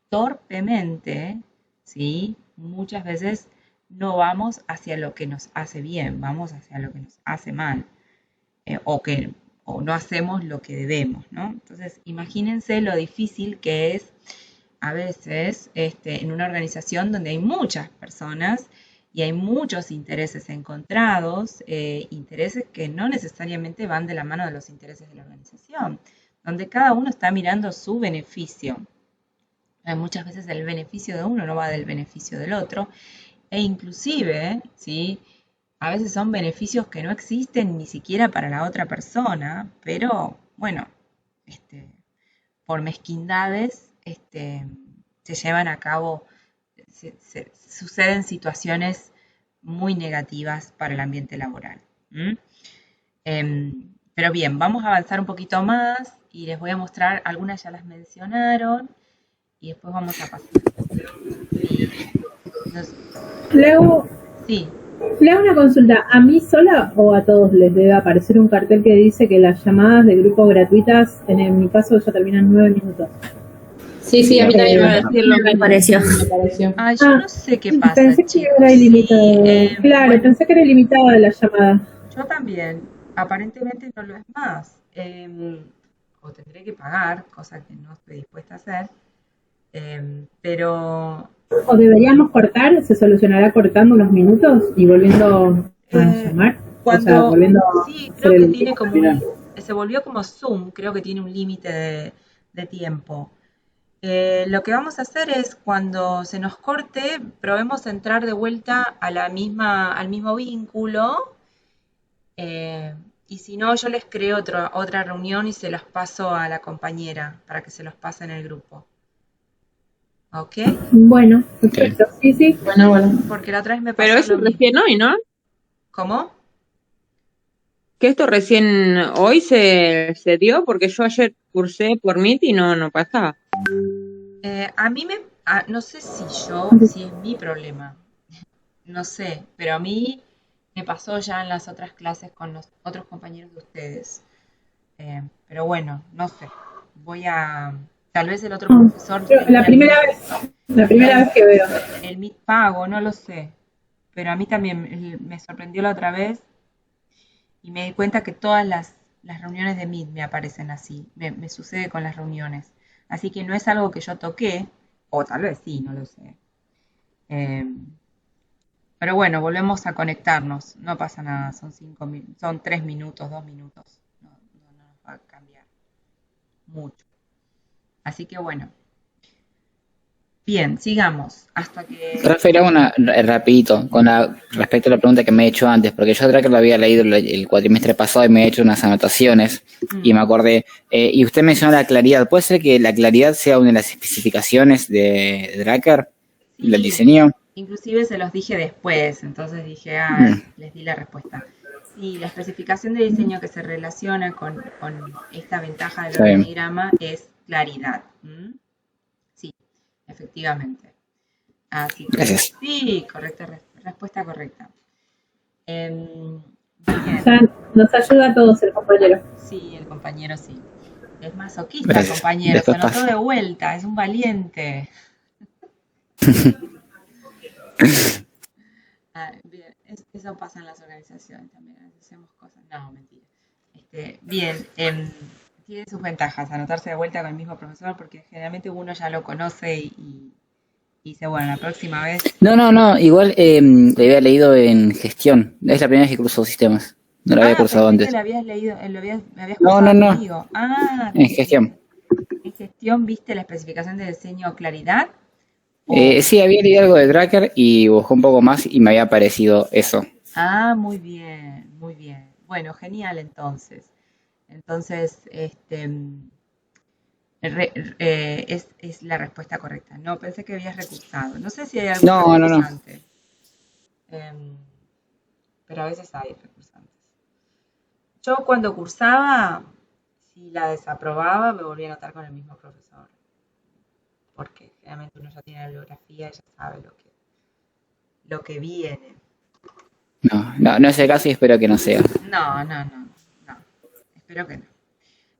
Speaker 1: torpemente, ¿sí? Muchas veces no vamos hacia lo que nos hace bien, vamos hacia lo que nos hace mal, o no hacemos lo que debemos, ¿no? Entonces, imagínense lo difícil que es a veces en una organización donde hay muchas personas y hay muchos intereses encontrados, intereses que no necesariamente van de la mano de los intereses de la organización, donde cada uno está mirando su beneficio. Muchas veces el beneficio de uno no va del beneficio del otro, e inclusive, ¿sí? A veces son beneficios que no existen ni siquiera para la otra persona, pero bueno, por mezquindades se llevan a cabo, suceden situaciones muy negativas para el ambiente laboral. Pero bien, vamos a avanzar un poquito más y les voy a mostrar, algunas ya las mencionaron, y después vamos a pasar. Sí.
Speaker 8: Le hago una consulta. ¿A mí sola o a todos les debe aparecer un cartel que dice que las llamadas de grupo gratuitas, en mi caso, ya terminan en 9 minutos?
Speaker 5: Sí, a mí también me va a decir lo que
Speaker 9: pareció.
Speaker 1: Ay, yo no sé qué pasa,
Speaker 8: Pensé que
Speaker 1: chicos.
Speaker 8: era ilimitado. Claro,
Speaker 1: Bueno,
Speaker 8: pensé que era ilimitada la llamada.
Speaker 1: yo también. Aparentemente no lo es más. O tendré que pagar, cosa que no estoy dispuesta a hacer. Pero
Speaker 8: ¿O deberíamos cortar? ¿Se solucionará cortando unos minutos y volviendo a llamar?
Speaker 1: cuando
Speaker 8: volviendo
Speaker 1: sí,
Speaker 8: a hacer
Speaker 1: creo que
Speaker 8: el
Speaker 1: tiene como
Speaker 8: final.
Speaker 1: se volvió como Zoom, creo que tiene un límite de tiempo. Lo que vamos a hacer es, cuando se nos corte, probemos entrar de vuelta a al mismo vínculo, y si no, yo les creo otra reunión y se los paso a la compañera para que se los pase en el grupo. ¿Ok?
Speaker 8: Bueno, perfecto. Sí.
Speaker 5: Bueno.
Speaker 1: Porque la otra vez me pasó
Speaker 7: Pero eso
Speaker 1: lo mismo.
Speaker 7: recién hoy, ¿no?
Speaker 1: ¿Cómo?
Speaker 7: Que esto recién hoy se dio, porque yo ayer cursé por Meet y no pasaba.
Speaker 1: A mí no sé si es mi problema, no sé, pero a mí me pasó ya en las otras clases con los otros compañeros de ustedes. Pero bueno, no sé, tal vez el otro profesor
Speaker 8: La primera vez que veo.
Speaker 1: el Meet pago, no lo sé, pero a mí también me sorprendió la otra vez y me di cuenta que todas las reuniones de Meet me aparecen así, me sucede con las reuniones. Así que no es algo que yo toqué, o tal vez sí, no lo sé. Pero bueno, volvemos a conectarnos, no pasa nada, son 3 minutos, 2 minutos, no nos va a cambiar mucho. Así que bueno, bien, sigamos hasta que...
Speaker 6: Rafael, hago rapidito respecto a la pregunta que me he hecho antes, porque yo creo que lo había leído el cuatrimestre pasado y me he hecho unas anotaciones y me acordé. Y usted mencionó la claridad. ¿Puede ser que la claridad sea una de las especificaciones de Drucker, del diseño?
Speaker 1: Inclusive se los dije después, entonces dije, les di la respuesta. Sí, la especificación de diseño que se relaciona con esta ventaja del organigrama es claridad. Sí, efectivamente. Así que,
Speaker 6: gracias.
Speaker 1: Sí, correcta, respuesta correcta. Bien.
Speaker 8: Ya nos ayuda a todos el compañero.
Speaker 1: Sí, el compañero sí. Es masoquista,
Speaker 6: Gracias.
Speaker 1: el compañero,
Speaker 6: Después
Speaker 1: se notó
Speaker 6: pasa.
Speaker 1: de vuelta, es un valiente. Bien, eso pasa en las organizaciones también, a veces hacemos cosas, no, mentira. Bien, tiene sus ventajas anotarse de vuelta con el mismo profesor, porque generalmente uno ya lo conoce y dice, bueno, la próxima vez...
Speaker 6: No, igual le había leído en gestión, es la primera vez que cruzo sistemas. No lo había cursado
Speaker 1: Pensé que
Speaker 6: antes.
Speaker 1: lo habías leído, me habías
Speaker 6: No,
Speaker 1: cursado
Speaker 6: no.
Speaker 1: conmigo.
Speaker 6: En gestión.
Speaker 1: ¿En gestión viste la especificación de diseño claridad?
Speaker 6: Sí, había leído algo de Tracker y busqué un poco más y me había parecido eso.
Speaker 1: Muy bien, muy bien. Bueno, genial entonces. Entonces, es la respuesta correcta. No, pensé que habías recursado. No sé si hay algún
Speaker 6: No.
Speaker 1: recursante, em, pero a veces hay recursantes. Yo cuando cursaba, si la desaprobaba, me volvía a anotar con el mismo profesor. Porque generalmente uno ya tiene la bibliografía y ya sabe lo que viene.
Speaker 6: No es el caso y espero que no sea.
Speaker 1: No. Espero que no.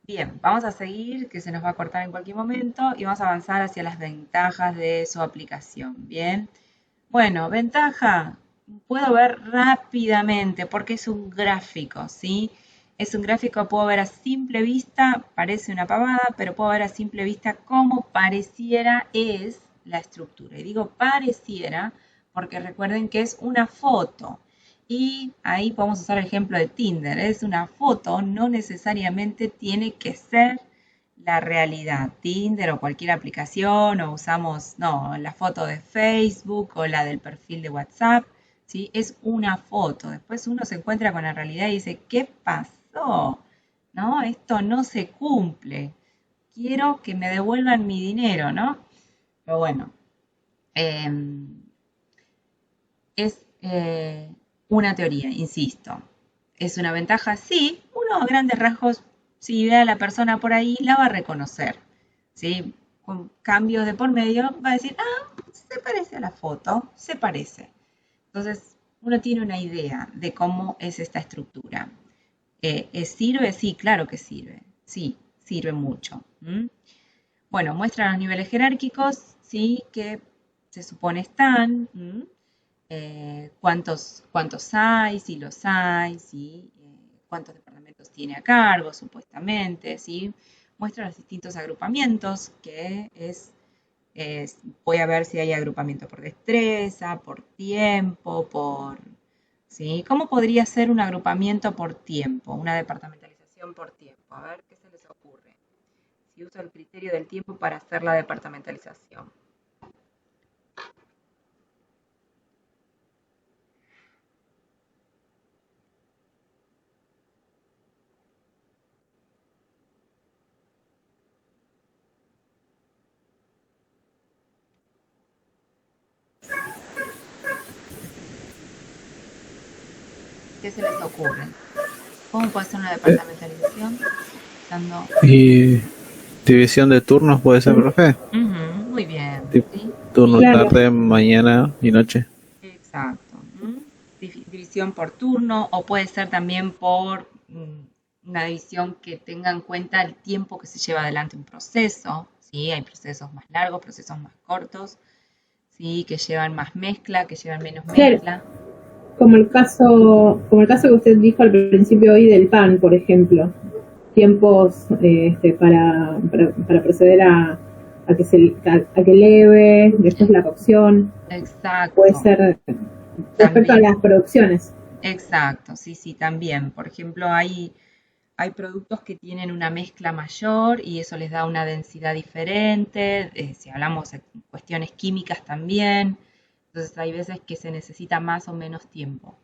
Speaker 1: Bien, vamos a seguir, que se nos va a cortar en cualquier momento, y vamos a avanzar hacia las ventajas de su aplicación. Bien. Bueno, ventaja, puedo ver rápidamente porque es un gráfico, ¿sí? Es un gráfico, puedo ver a simple vista, parece una pavada, pero puedo ver a simple vista cómo pareciera es la estructura. Y digo pareciera porque recuerden que es una foto. Y ahí podemos usar el ejemplo de Tinder. Es una foto, no necesariamente tiene que ser la realidad. Tinder o cualquier aplicación, o usamos, no, la foto de Facebook o la del perfil de WhatsApp, ¿sí? Es una foto. Después uno se encuentra con la realidad y dice, ¿qué pasó? ¿No? Esto no se cumple. Quiero que me devuelvan mi dinero, ¿no? Pero bueno, es una teoría, insisto. ¿Es una ventaja? Sí, uno a grandes rasgos, si ve a la persona por ahí, la va a reconocer. ¿Sí? Con cambios de por medio, va a decir, se parece a la foto, se parece. Entonces, uno tiene una idea de cómo es esta estructura. ¿Sirve? Sí, claro que sirve. Sí, sirve mucho. Bueno, muestra los niveles jerárquicos, sí, que se supone están. Cuántos hay, si los hay, ¿sí? Cuántos departamentos tiene a cargo, supuestamente, ¿sí? Muestra los distintos agrupamientos, que voy a ver si hay agrupamiento por destreza, por tiempo, ¿sí? ¿Cómo podría ser un agrupamiento por tiempo, una departamentalización por tiempo? A ver, ¿qué se les ocurre? Si uso el criterio del tiempo para hacer la departamentalización. ¿Qué se les ocurre? ¿Cómo puede ser una departamentalización?
Speaker 4: Y división de turnos puede ser, profe.
Speaker 1: Muy bien. ¿Sí?
Speaker 4: Turno
Speaker 8: Claro.
Speaker 4: tarde, mañana y noche.
Speaker 1: Exacto. División por turno, o puede ser también por una división que tenga en cuenta el tiempo que se lleva adelante un proceso. ¿Sí? Hay procesos más largos, procesos más cortos, ¿sí? Que llevan más mezcla, que llevan menos mezcla.
Speaker 8: Como el caso que usted dijo al principio hoy del pan, por ejemplo. Tiempos para proceder a que leve, después la cocción.
Speaker 1: Exacto.
Speaker 8: Puede ser respecto a las producciones.
Speaker 1: Exacto, sí, también. Por ejemplo, hay productos que tienen una mezcla mayor y eso les da una densidad diferente. Si hablamos de cuestiones químicas también. Entonces hay veces que se necesita más o menos tiempo.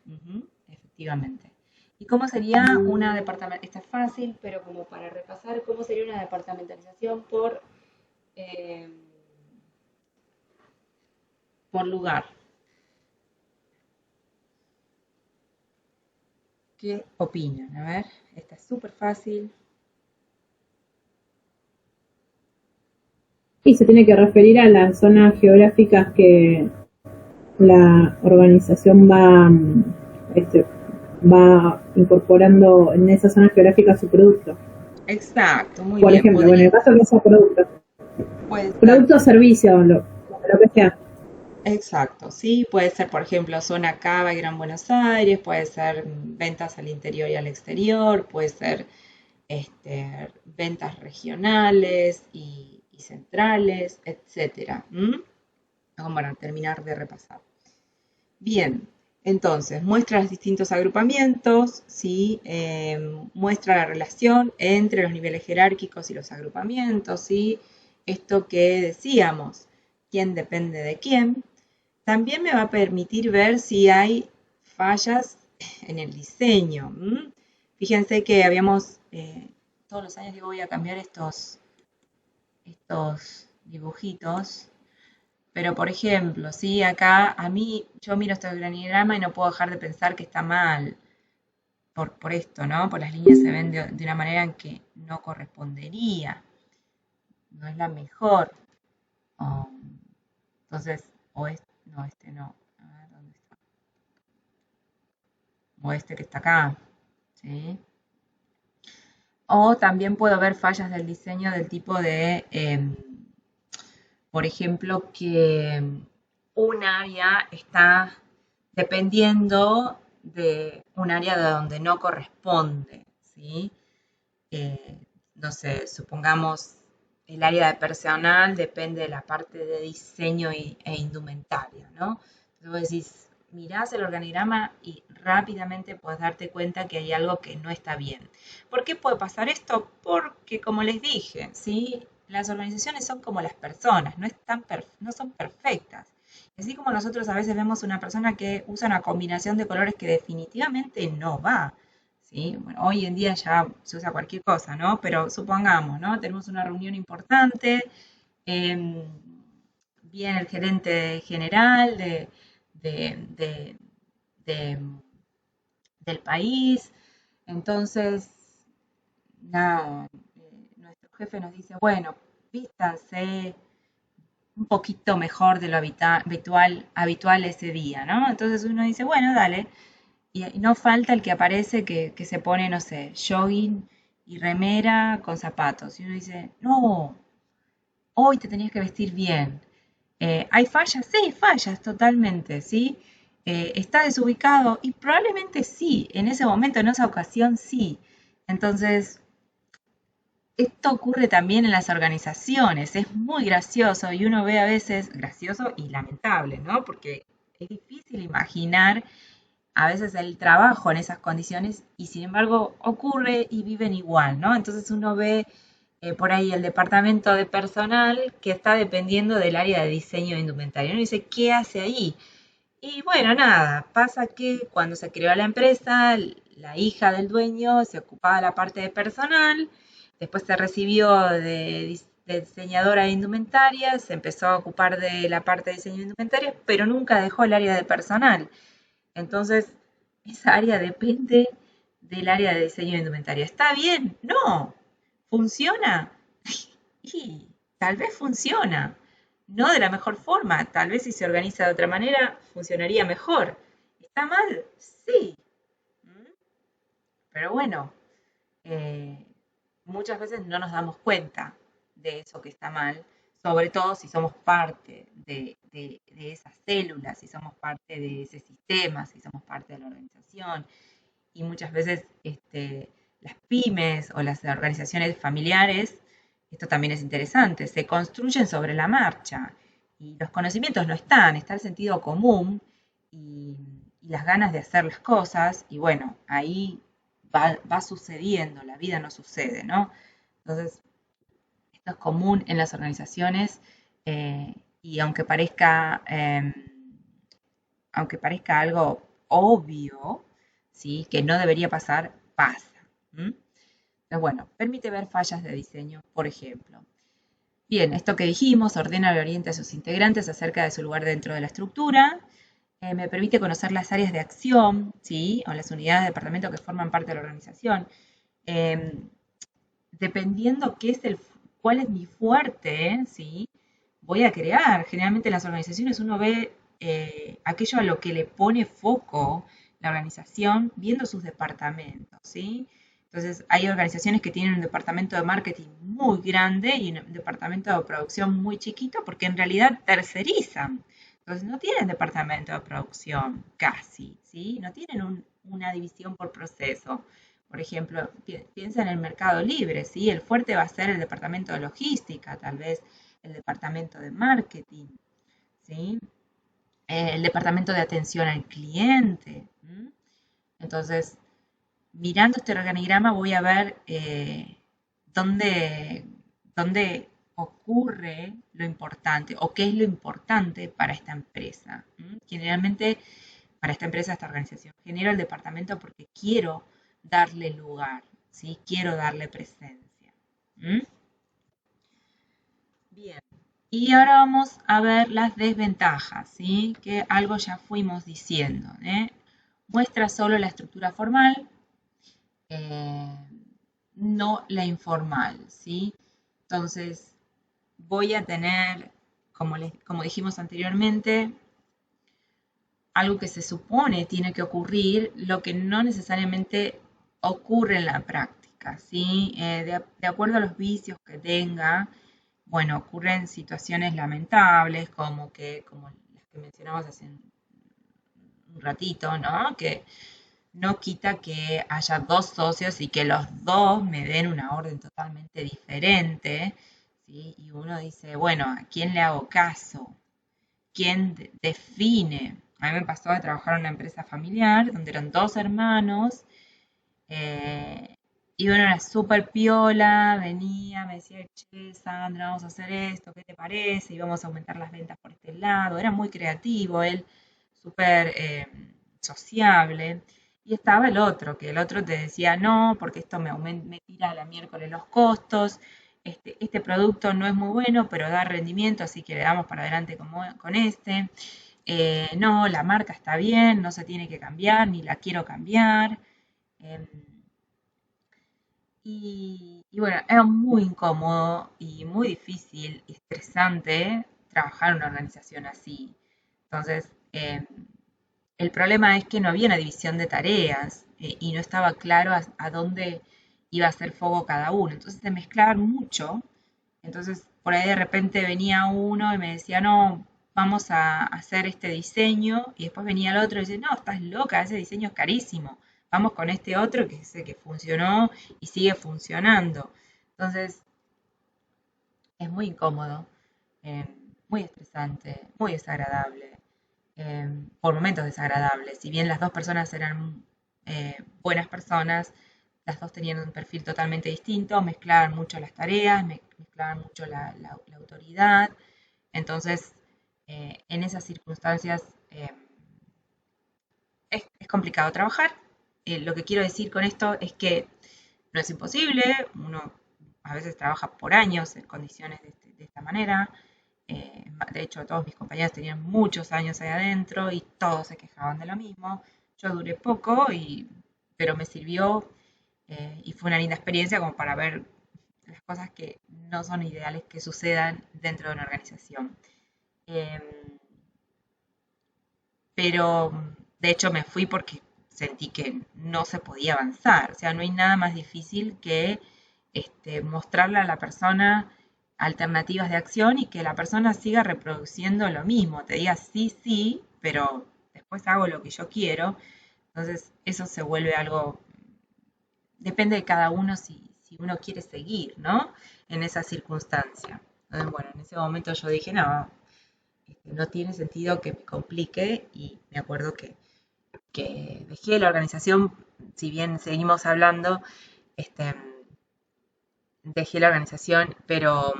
Speaker 1: Efectivamente. ¿Y cómo sería una departamentalización? Esta es fácil, pero como para repasar, ¿cómo sería una departamentalización por lugar? ¿Qué opinan? A ver, esta es súper fácil.
Speaker 8: Y se tiene que referir a las zonas geográficas que la organización va incorporando en esas zonas geográficas su producto.
Speaker 1: Exacto, muy
Speaker 8: Por
Speaker 1: bien.
Speaker 8: Por ejemplo, bueno, en el caso de esos productos. Producto o servicio, lo que sea.
Speaker 1: Exacto, sí, puede ser, por ejemplo, zona Cava y Gran Buenos Aires, puede ser ventas al interior y al exterior, puede ser ventas regionales y centrales, etcétera. Vamos a terminar de repasar. Bien, Entonces, muestra los distintos agrupamientos, ¿sí? Muestra la relación entre los niveles jerárquicos y los agrupamientos, ¿sí? Esto que decíamos, quién depende de quién. También me va a permitir ver si hay fallas en el diseño. Fíjense que habíamos, todos los años digo voy a cambiar estos dibujitos. Pero, por ejemplo, ¿sí? Acá a mí, yo miro este organigrama y no puedo dejar de pensar que está mal por esto, ¿no? Por las líneas se ven de una manera en que no correspondería. No es la mejor. Entonces, no, este no. A ver, ¿dónde está? O este que está acá, ¿sí? O también puedo ver fallas del diseño del tipo de... por ejemplo, que un área está dependiendo de un área de donde no corresponde, ¿sí? No sé, supongamos el área de personal depende de la parte de diseño e indumentaria, ¿no? Entonces vos decís, mirás el organigrama y rápidamente puedes darte cuenta que hay algo que no está bien. ¿Por qué puede pasar esto? Porque, como les dije, ¿sí? Las organizaciones son como las personas, no son perfectas. Así como nosotros a veces vemos una persona que usa una combinación de colores que definitivamente no va, ¿sí? Bueno, hoy en día ya se usa cualquier cosa, ¿no? Pero supongamos, ¿no? Tenemos una reunión importante, viene el gerente general de- de- del país, entonces, nada, nuestro jefe nos dice, bueno, vístanse un poquito mejor de lo habitual ese día, ¿no? Entonces uno dice, bueno, dale. Y no falta el que aparece que se pone, no sé, jogging y remera con zapatos. Y uno dice, no, hoy te tenías que vestir bien. ¿Hay fallas? Sí, fallas totalmente, ¿sí? ¿Está desubicado? Y probablemente sí, en ese momento, en esa ocasión sí. Entonces, esto ocurre también en las organizaciones, es muy gracioso y uno ve a veces, gracioso y lamentable, ¿no? Porque es difícil imaginar a veces el trabajo en esas condiciones y sin embargo ocurre y viven igual, ¿no? Entonces uno ve por ahí el departamento de personal que está dependiendo del área de diseño de indumentaria. Uno dice, ¿qué hace ahí? Y bueno, nada, pasa que cuando se creó la empresa, la hija del dueño se ocupaba de la parte de personal, después se recibió de diseñadora de indumentaria, se empezó a ocupar de la parte de diseño de indumentaria, pero nunca dejó el área de personal. Entonces, esa área depende del área de diseño de indumentaria. ¿Está bien? No. ¿Funciona? Y tal vez funciona. No de la mejor forma. Tal vez si se organiza de otra manera, funcionaría mejor. ¿Está mal? Sí. Pero bueno, eh, muchas veces no nos damos cuenta de eso que está mal, sobre todo si somos parte de esas células, si somos parte de ese sistema, si somos parte de la organización. Y muchas veces las pymes o las organizaciones familiares, esto también es interesante, se construyen sobre la marcha y los conocimientos no están, está el sentido común y las ganas de hacer las cosas y bueno, ahí va sucediendo, la vida no sucede, ¿no? Entonces, esto es común en las organizaciones y aunque parezca algo obvio, ¿sí? Que no debería pasar, pasa. Entonces, bueno, permite ver fallas de diseño, por ejemplo. Bien, esto que dijimos, ordena y orienta a sus integrantes acerca de su lugar dentro de la estructura. Me permite conocer las áreas de acción, ¿sí? O las unidades de departamento que forman parte de la organización. Dependiendo cuál es mi fuerte, ¿sí? Voy a crear. Generalmente en las organizaciones uno ve aquello a lo que le pone foco la organización viendo sus departamentos, ¿sí? Entonces hay organizaciones que tienen un departamento de marketing muy grande y un departamento de producción muy chiquito porque en realidad tercerizan. Entonces no tienen departamento de producción casi, ¿sí? No tienen una división por proceso. Por ejemplo, piensa en el mercado libre, ¿sí? El fuerte va a ser el departamento de logística, tal vez el departamento de marketing, ¿sí? el departamento de atención al cliente. Entonces, mirando este organigrama voy a ver dónde ocurre lo importante o qué es lo importante para esta empresa. Generalmente, para esta empresa, esta organización, genero el departamento porque quiero darle lugar, ¿sí? Quiero darle presencia. Bien. Y ahora vamos a ver las desventajas, ¿sí? Que algo ya fuimos diciendo, Muestra solo la estructura formal, no la informal, ¿sí? Entonces, voy a tener, como dijimos anteriormente, algo que se supone tiene que ocurrir, lo que no necesariamente ocurre en la práctica, ¿sí? De acuerdo a los vicios que tenga, bueno, ocurren situaciones lamentables como las que mencionamos hace un ratito, ¿no? Que no quita que haya dos socios y que los dos me den una orden totalmente diferente, ¿sí? Y uno dice, bueno, ¿a quién le hago caso? ¿Quién define? A mí me pasó de trabajar en una empresa familiar donde eran dos hermanos y uno era súper piola, venía, me decía, che, Sandra, vamos a hacer esto, ¿qué te parece? Y vamos a aumentar las ventas por este lado. Era muy creativo, él súper sociable. Y estaba el otro, que el otro te decía, no, porque esto me tira a la miércoles los costos, este producto no es muy bueno, pero da rendimiento, así que le damos para adelante con este. No, la marca está bien, no se tiene que cambiar, ni la quiero cambiar. Y bueno, era muy incómodo y muy difícil y estresante trabajar en una organización así. Entonces, el problema es que no había una división de tareas y no estaba claro a dónde iba a hacer foco cada uno. Entonces se mezclaban mucho. Entonces por ahí de repente venía uno y me decía, no, vamos a hacer este diseño. Y después venía el otro y decía, no, estás loca, ese diseño es carísimo. Vamos con este otro que sé que funcionó y sigue funcionando. Entonces es muy incómodo, muy estresante, muy desagradable. Por momentos desagradables. Si bien las dos personas eran buenas personas, las dos tenían un perfil totalmente distinto, mezclaban mucho las tareas, mezclaban mucho la autoridad. Entonces, en esas circunstancias es complicado trabajar. Lo que quiero decir con esto es que no es imposible, uno a veces trabaja por años en condiciones de esta manera. De hecho, todos mis compañeros tenían muchos años ahí adentro y todos se quejaban de lo mismo. Yo duré poco, pero me sirvió y fue una linda experiencia como para ver las cosas que no son ideales que sucedan dentro de una organización. Pero, de hecho, me fui porque sentí que no se podía avanzar. O sea, no hay nada más difícil que mostrarle a la persona alternativas de acción y que la persona siga reproduciendo lo mismo, te diga sí, sí, pero después hago lo que yo quiero. Entonces eso se vuelve algo, depende de cada uno si uno quiere seguir, ¿no? En esa circunstancia. Entonces, bueno, en ese momento yo dije, no, no tiene sentido que me complique y me acuerdo que dejé la organización, si bien seguimos hablando, dejé la organización, pero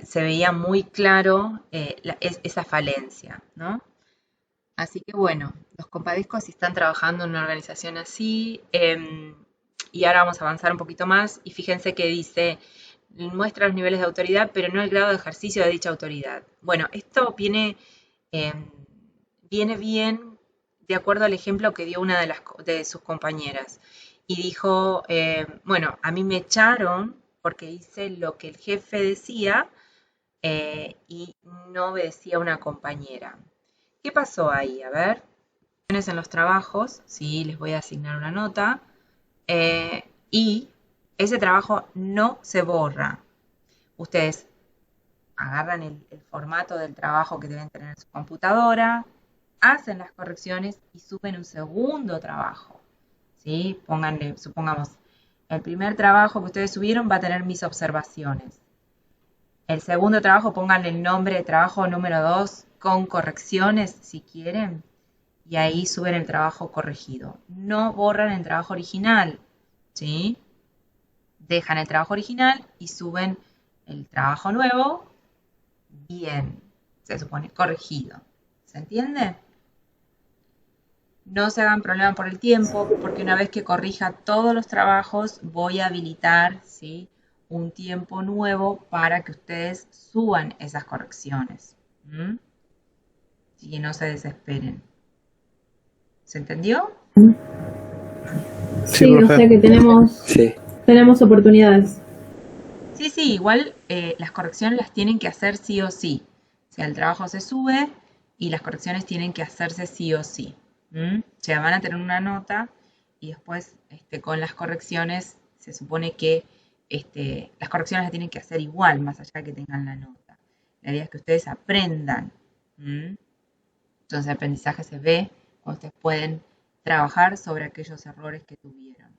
Speaker 1: se veía muy claro esa falencia, ¿no? Así que bueno, los compadezco si están trabajando en una organización así. Y ahora vamos a avanzar un poquito más y fíjense que dice, muestra los niveles de autoridad, pero no el grado de ejercicio de dicha autoridad. Bueno, esto viene bien de acuerdo al ejemplo que dio una de sus compañeras. Y dijo, bueno, a mí me echaron porque hice lo que el jefe decía y no obedecía a una compañera. ¿Qué pasó ahí? A ver, en los trabajos, sí, les voy a asignar una nota y ese trabajo no se borra. Ustedes agarran el formato del trabajo que deben tener en su computadora, hacen las correcciones y suben un segundo trabajo. ¿Sí? Pónganle, supongamos, el primer trabajo que ustedes subieron va a tener mis observaciones. El segundo trabajo, pónganle el nombre de trabajo número 2, con correcciones si quieren, y ahí suben el trabajo corregido. No borran el trabajo original, ¿sí? Dejan el trabajo original y suben el trabajo nuevo, bien, se supone corregido. ¿Se entiende? No se hagan problema por el tiempo, porque una vez que corrija todos los trabajos, voy a habilitar, ¿sí?, un tiempo nuevo para que ustedes suban esas correcciones. Así que no se desesperen. ¿Se entendió?
Speaker 8: Sí, o sea que
Speaker 6: Sí.
Speaker 8: tenemos oportunidades.
Speaker 1: Sí, igual las correcciones las tienen que hacer sí o sí. O sea, el trabajo se sube y las correcciones tienen que hacerse sí o sí. O sea, van a tener una nota y después con las correcciones se supone que las correcciones las tienen que hacer igual, más allá de que tengan la nota. La idea es que ustedes aprendan. Entonces el aprendizaje se ve cuando ustedes pueden trabajar sobre aquellos errores que tuvieron.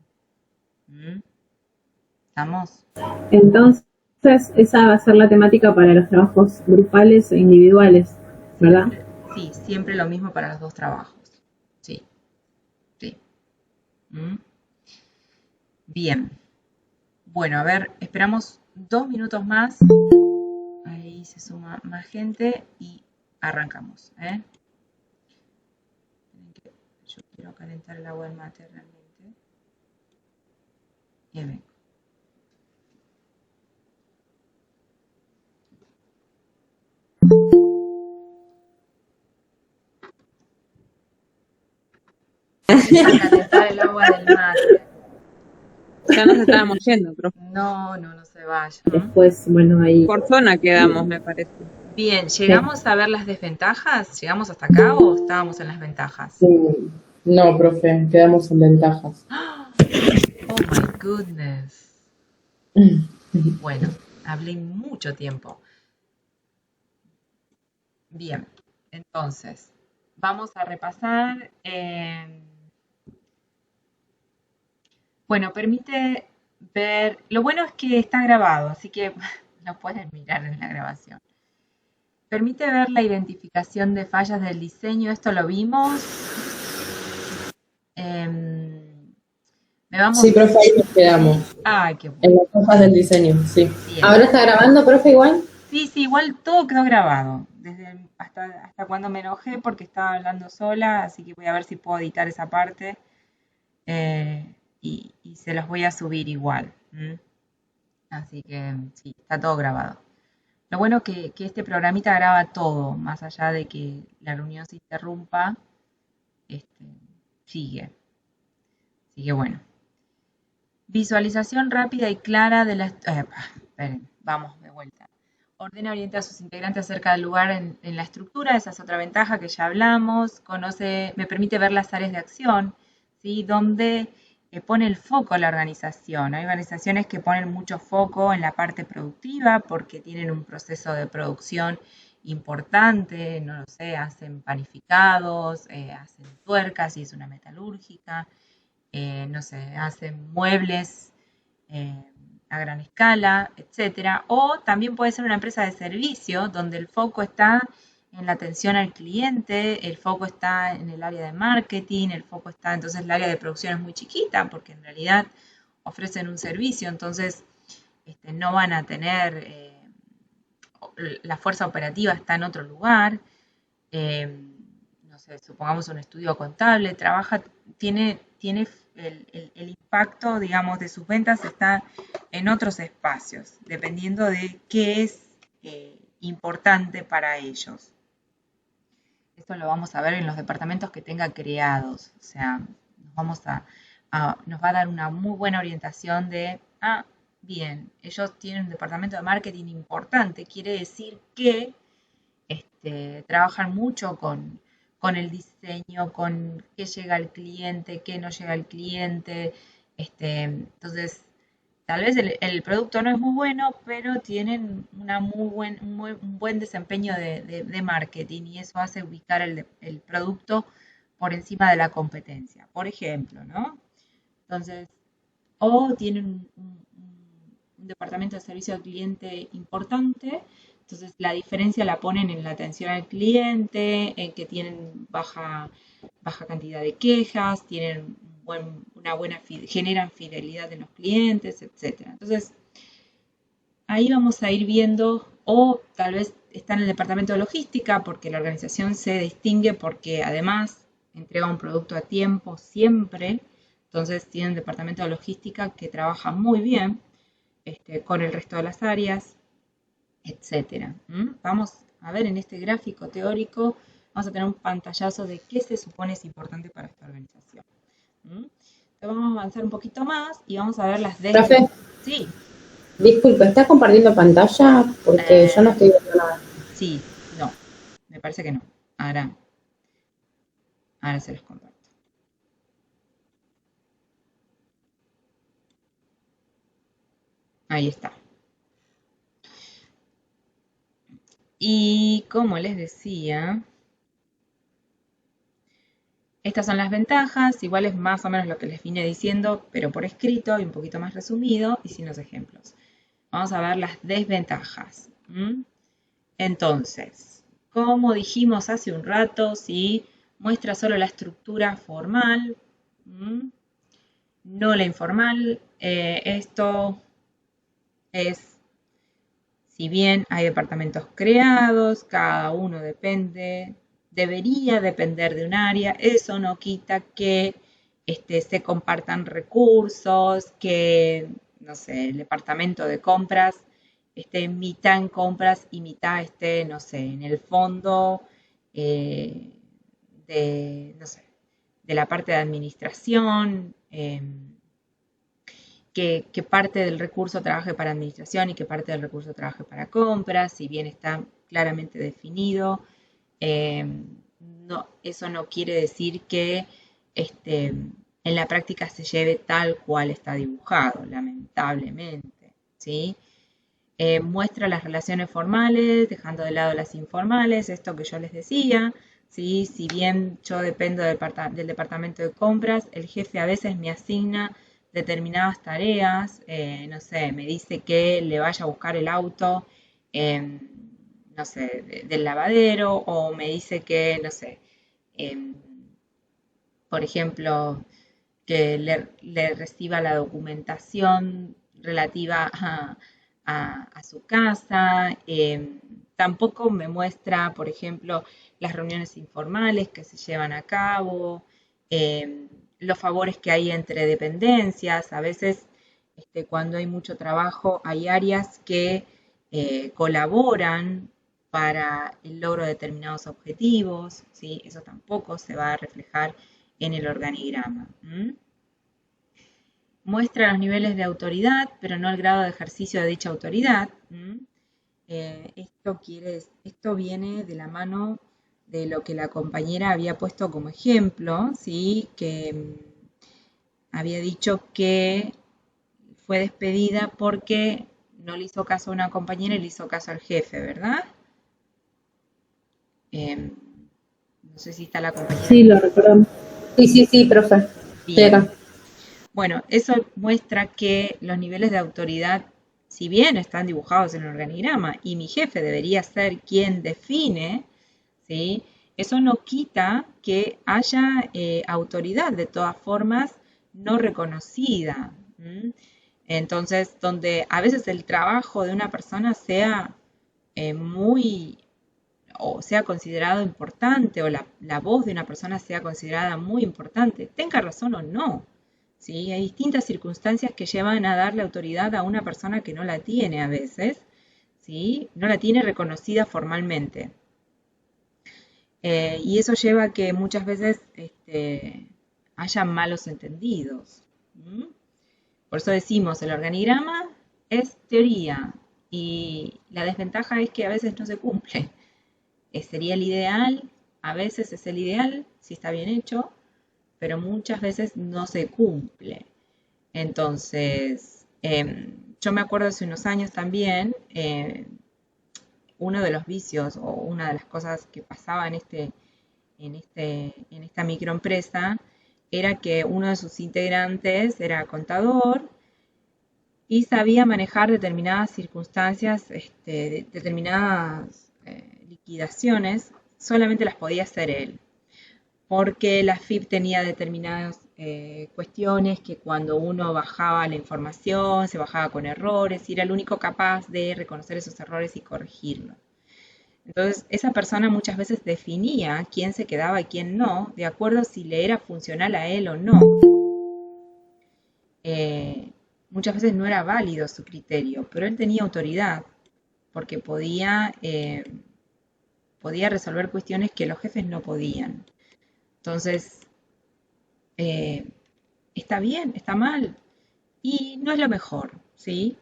Speaker 1: ¿Estamos?
Speaker 8: Entonces, esa va a ser la temática para los trabajos grupales e individuales, ¿verdad?
Speaker 1: Sí, siempre lo mismo para los dos trabajos. Sí. Bien. Bueno, a ver, esperamos 2 minutos más. Ahí se suma más gente y arrancamos. Yo quiero calentar el agua del mate realmente. Y vengo. A calentar el agua del mate.
Speaker 7: Ya nos estábamos yendo, profe.
Speaker 1: No se vaya.
Speaker 8: Después, bueno, ahí.
Speaker 7: Por zona quedamos, me parece.
Speaker 1: Bien, ¿llegamos a ver las desventajas? ¿Llegamos hasta acá o estábamos en las ventajas?
Speaker 5: No, profe, quedamos en ventajas.
Speaker 1: Oh my goodness. Bueno, hablé mucho tiempo. Bien, entonces, vamos a repasar. Bueno, permite ver. Lo bueno es que está grabado, así que lo pueden mirar en la grabación. Permite ver la identificación de fallas del diseño. Esto lo vimos.
Speaker 5: Sí, profe, ahí nos quedamos.
Speaker 1: Ay, qué bueno.
Speaker 5: En las hojas del diseño, sí.
Speaker 1: Bien.
Speaker 5: ¿Ahora está grabando, profe, igual?
Speaker 1: Sí, igual todo quedó grabado. Hasta cuando me enojé porque estaba hablando sola, así que voy a ver si puedo editar esa parte. Y se los voy a subir igual. Así que sí, está todo grabado. Lo bueno es que este programita graba todo, más allá de que la reunión se interrumpa, sigue. Así que bueno. Visualización rápida y clara de la... esperen, vamos de vuelta. Ordena y orienta a sus integrantes acerca del lugar en la estructura, esa es otra ventaja que ya hablamos. Me permite ver las áreas de acción, ¿sí?, donde pone el foco la organización. Hay organizaciones que ponen mucho foco en la parte productiva porque tienen un proceso de producción importante, no lo sé, hacen panificados, hacen tuercas y es una metalúrgica, no sé, hacen muebles a gran escala, etcétera. O también puede ser una empresa de servicio donde el foco está en la atención al cliente, el foco está en el área de marketing, el foco está, entonces el área de producción es muy chiquita porque en realidad ofrecen un servicio, entonces no van a tener, la fuerza operativa está en otro lugar, no sé, supongamos un estudio contable, tiene el impacto, digamos, de sus ventas está en otros espacios, dependiendo de qué es importante para ellos. Esto lo vamos a ver en los departamentos que tenga creados. O sea, nos va a dar una muy buena orientación de, bien, ellos tienen un departamento de marketing importante. Quiere decir que trabajan mucho con el diseño, con qué llega al cliente, qué no llega al cliente. Entonces, tal vez el producto no es muy bueno, pero tienen un buen desempeño de marketing y eso hace ubicar el producto por encima de la competencia, por ejemplo, ¿no? Entonces, o tienen un departamento de servicio al cliente importante, Entonces la diferencia la ponen en la atención al cliente, en que tienen baja cantidad de quejas, tienen generan fidelidad en los clientes, etc. Entonces ahí vamos a ir viendo, o tal vez está en el departamento de logística porque la organización se distingue porque además entrega un producto a tiempo siempre. Entonces tiene un departamento de logística que trabaja muy bien con el resto de las áreas, etc. Vamos a ver en este gráfico teórico, vamos a tener un pantallazo de qué se supone es importante para esta organización. Entonces vamos a avanzar un poquito más y vamos a ver las
Speaker 5: Profe,
Speaker 1: Sí.
Speaker 5: disculpe, ¿estás compartiendo pantalla? Porque yo no estoy viendo nada.
Speaker 1: Sí, no, me parece que no. Ahora se los comparto. Ahí está. Y como les decía, estas son las ventajas, igual es más o menos lo que les vine diciendo, pero por escrito y un poquito más resumido y sin los ejemplos. Vamos a ver las desventajas. Entonces, como dijimos hace un rato, si muestra solo la estructura formal, no la informal, esto es, si bien hay departamentos creados, cada uno debería depender de un área, eso no quita que se compartan recursos, que, no sé, el departamento de compras esté mitad en compras y mitad esté, no sé, en el fondo no sé, de la parte de administración, que parte del recurso trabaje para administración y que parte del recurso trabaje para compras, si bien está claramente definido. Eso no quiere decir que en la práctica se lleve tal cual está dibujado, lamentablemente, ¿sí? Muestra las relaciones formales, dejando de lado las informales, esto que yo les decía, ¿sí? Si bien yo dependo del departamento de compras, el jefe a veces me asigna determinadas tareas, no sé, me dice que le vaya a buscar el auto, no sé, del lavadero, o me dice que, no sé, por ejemplo, que le reciba la documentación relativa a su casa. Tampoco me muestra, por ejemplo, las reuniones informales que se llevan a cabo, los favores que hay entre dependencias. A veces, cuando hay mucho trabajo, hay áreas que colaboran para el logro de determinados objetivos, ¿sí? Eso tampoco se va a reflejar en el organigrama. Muestra los niveles de autoridad, pero no el grado de ejercicio de dicha autoridad. Esto viene de la mano de lo que la compañera había puesto como ejemplo, ¿sí? Que había dicho que fue despedida porque no le hizo caso a una compañera y le hizo caso al jefe, ¿verdad? No sé si está la compañera.
Speaker 8: Sí, lo recuerdo.
Speaker 5: Sí, profe.
Speaker 1: Bien. Bueno, eso muestra que los niveles de autoridad, si bien están dibujados en el organigrama y mi jefe debería ser quien define, ¿sí? Eso no quita que haya autoridad, de todas formas, no reconocida. Entonces, donde a veces el trabajo de una persona sea o sea considerado importante, o la voz de una persona sea considerada muy importante, tenga razón o no. ¿Sí? Hay distintas circunstancias que llevan a darle autoridad a una persona que no la tiene a veces, ¿sí? No la tiene reconocida formalmente. Y eso lleva a que muchas veces haya malos entendidos. Por eso decimos, el organigrama es teoría y la desventaja es que a veces no se cumple. Sería el ideal, a veces es el ideal si está bien hecho, pero muchas veces no se cumple. Entonces, yo me acuerdo hace unos años también, uno de los vicios o una de las cosas que pasaba en esta microempresa era que uno de sus integrantes era contador y sabía manejar determinadas circunstancias, determinadas liquidaciones, solamente las podía hacer él, porque la FIP tenía determinadas cuestiones que cuando uno bajaba la información, se bajaba con errores, y era el único capaz de reconocer esos errores y corregirlos. Entonces, esa persona muchas veces definía quién se quedaba y quién no, de acuerdo a si le era funcional a él o no. Muchas veces no era válido su criterio, pero él tenía autoridad, porque podía resolver cuestiones que los jefes no podían. Entonces, está bien, está mal, y no es lo mejor, ¿sí?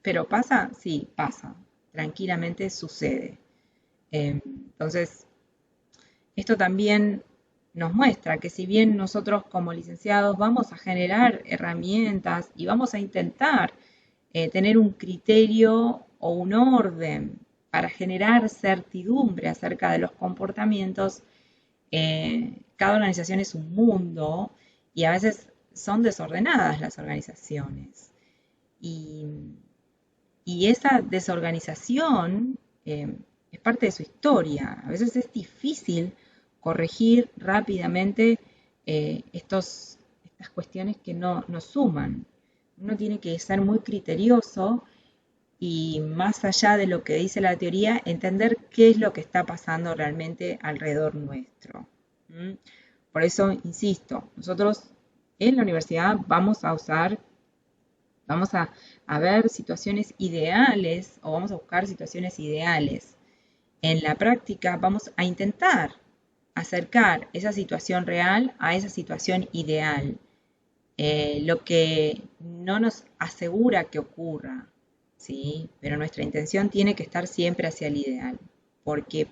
Speaker 1: Pero pasa, sí, pasa, tranquilamente sucede. Entonces, esto también nos muestra que si bien nosotros como licenciados vamos a generar herramientas y vamos a intentar tener un criterio o un orden para generar certidumbre acerca de los comportamientos, cada organización es un mundo y a veces son desordenadas las organizaciones. Y esa desorganización es parte de su historia. A veces es difícil corregir rápidamente estas cuestiones que no suman. Uno tiene que ser muy criterioso y, más allá de lo que dice la teoría, entender qué es lo que está pasando realmente alrededor nuestro. Por eso, insisto, nosotros en la universidad vamos a ver situaciones ideales o vamos a buscar situaciones ideales. En la práctica vamos a intentar acercar esa situación real a esa situación ideal, lo que no nos asegura que ocurra, ¿sí? Pero nuestra intención tiene que estar siempre hacia el ideal, porque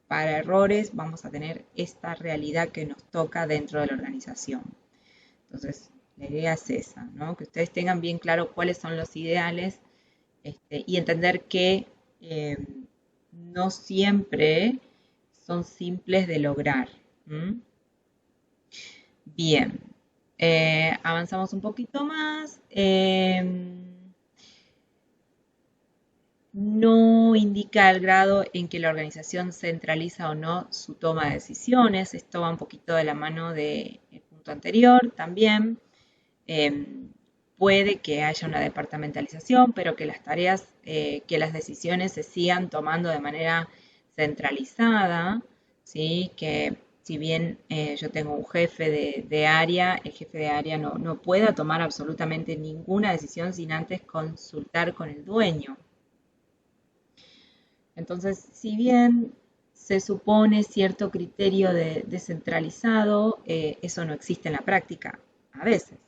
Speaker 1: para errores vamos a tener esta realidad que nos toca dentro de la organización. Entonces, la idea es esa, ¿no? Que ustedes tengan bien claro cuáles son los ideales y entender que no siempre son simples de lograr. Bien, avanzamos un poquito más. No indica el grado en que la organización centraliza o no su toma de decisiones. Esto va un poquito de la mano del punto anterior también. Puede que haya una departamentalización, pero que las tareas, que las decisiones se sigan tomando de manera centralizada, ¿sí? Que si bien yo tengo un jefe de área, el jefe de área no pueda tomar absolutamente ninguna decisión sin antes consultar con el dueño. Entonces, si bien se supone cierto criterio de descentralizado, eso no existe en la práctica a veces.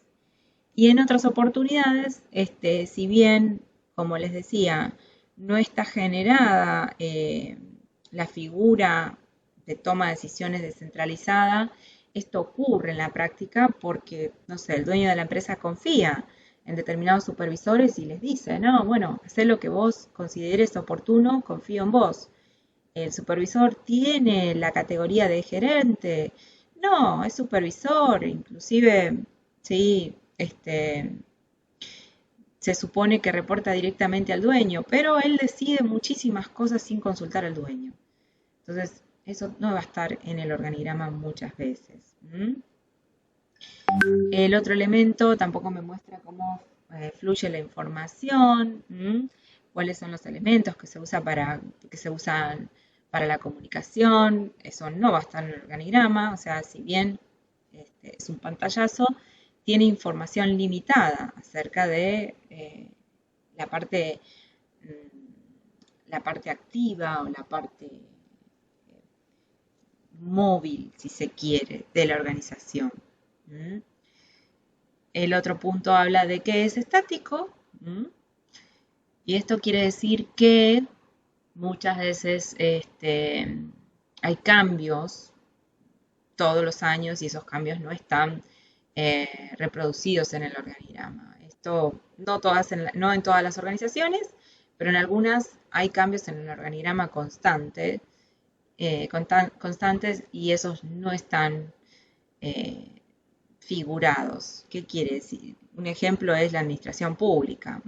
Speaker 1: Y en otras oportunidades, si bien, como les decía, no está generada la figura de toma de decisiones descentralizada, esto ocurre en la práctica porque, no sé, el dueño de la empresa confía en determinados supervisores y les dice, no, bueno, haz lo que vos consideres oportuno, confío en vos. El supervisor tiene la categoría de gerente, no, es supervisor, inclusive, sí, se supone que reporta directamente al dueño, pero él decide muchísimas cosas sin consultar al dueño. Entonces, eso no va a estar en el organigrama muchas veces. El otro elemento tampoco me muestra cómo fluye la información, cuáles son los elementos que se usan para la comunicación. Eso no va a estar en el organigrama, o sea, si bien es un pantallazo, tiene información limitada acerca de la parte activa o la parte móvil, si se quiere, de la organización. El otro punto habla de que es estático, y esto quiere decir que muchas veces hay cambios todos los años y esos cambios no están reproducidos en el organigrama. Esto no en todas las organizaciones, pero en algunas hay cambios en el organigrama constantes y esos no están figurados. ¿Qué quiere decir? Un ejemplo es la administración pública.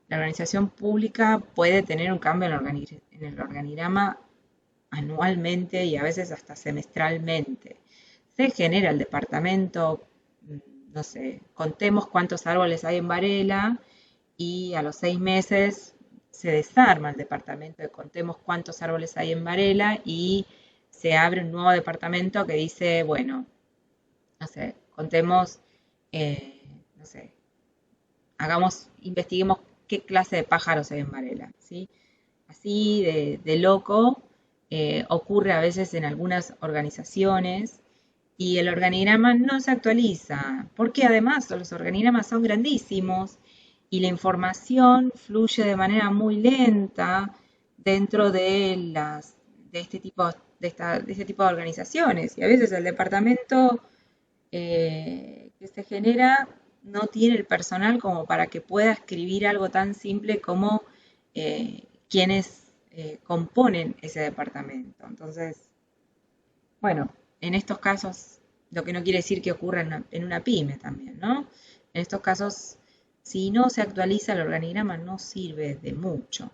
Speaker 1: La organización pública puede tener un cambio en el organigrama anualmente y a veces hasta semestralmente. Se genera el departamento, no sé, contemos cuántos árboles hay en Varela y a los 6 meses se desarma el departamento de contemos cuántos árboles hay en Varela y se abre un nuevo departamento que dice, bueno, no sé, contemos, no sé, investiguemos qué clase de pájaros hay en Varela, ¿sí? Así de loco ocurre a veces en algunas organizaciones y el organigrama no se actualiza, porque además los organigramas son grandísimos y la información fluye de manera muy lenta dentro de este tipo de organizaciones. Y a veces el departamento que se genera no tiene el personal como para que pueda escribir algo tan simple como quienes componen ese departamento. Entonces, bueno, en estos casos, lo que no quiere decir que ocurra en una pyme también, ¿no? En estos casos, si no se actualiza el organigrama, no sirve de mucho.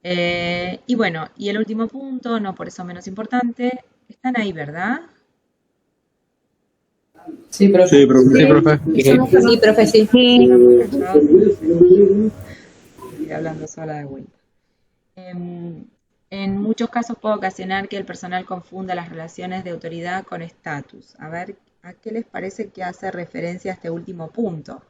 Speaker 1: Y bueno, y el último punto, no por eso menos importante, están ahí, ¿verdad?
Speaker 5: Sí, profe.
Speaker 4: Sí, profe.
Speaker 5: Sí, profe, sí.
Speaker 1: Estoy hablando sola de vuelta. En muchos casos puede ocasionar que el personal confunda las relaciones de autoridad con estatus. A ver, ¿a qué les parece que hace referencia a este último punto?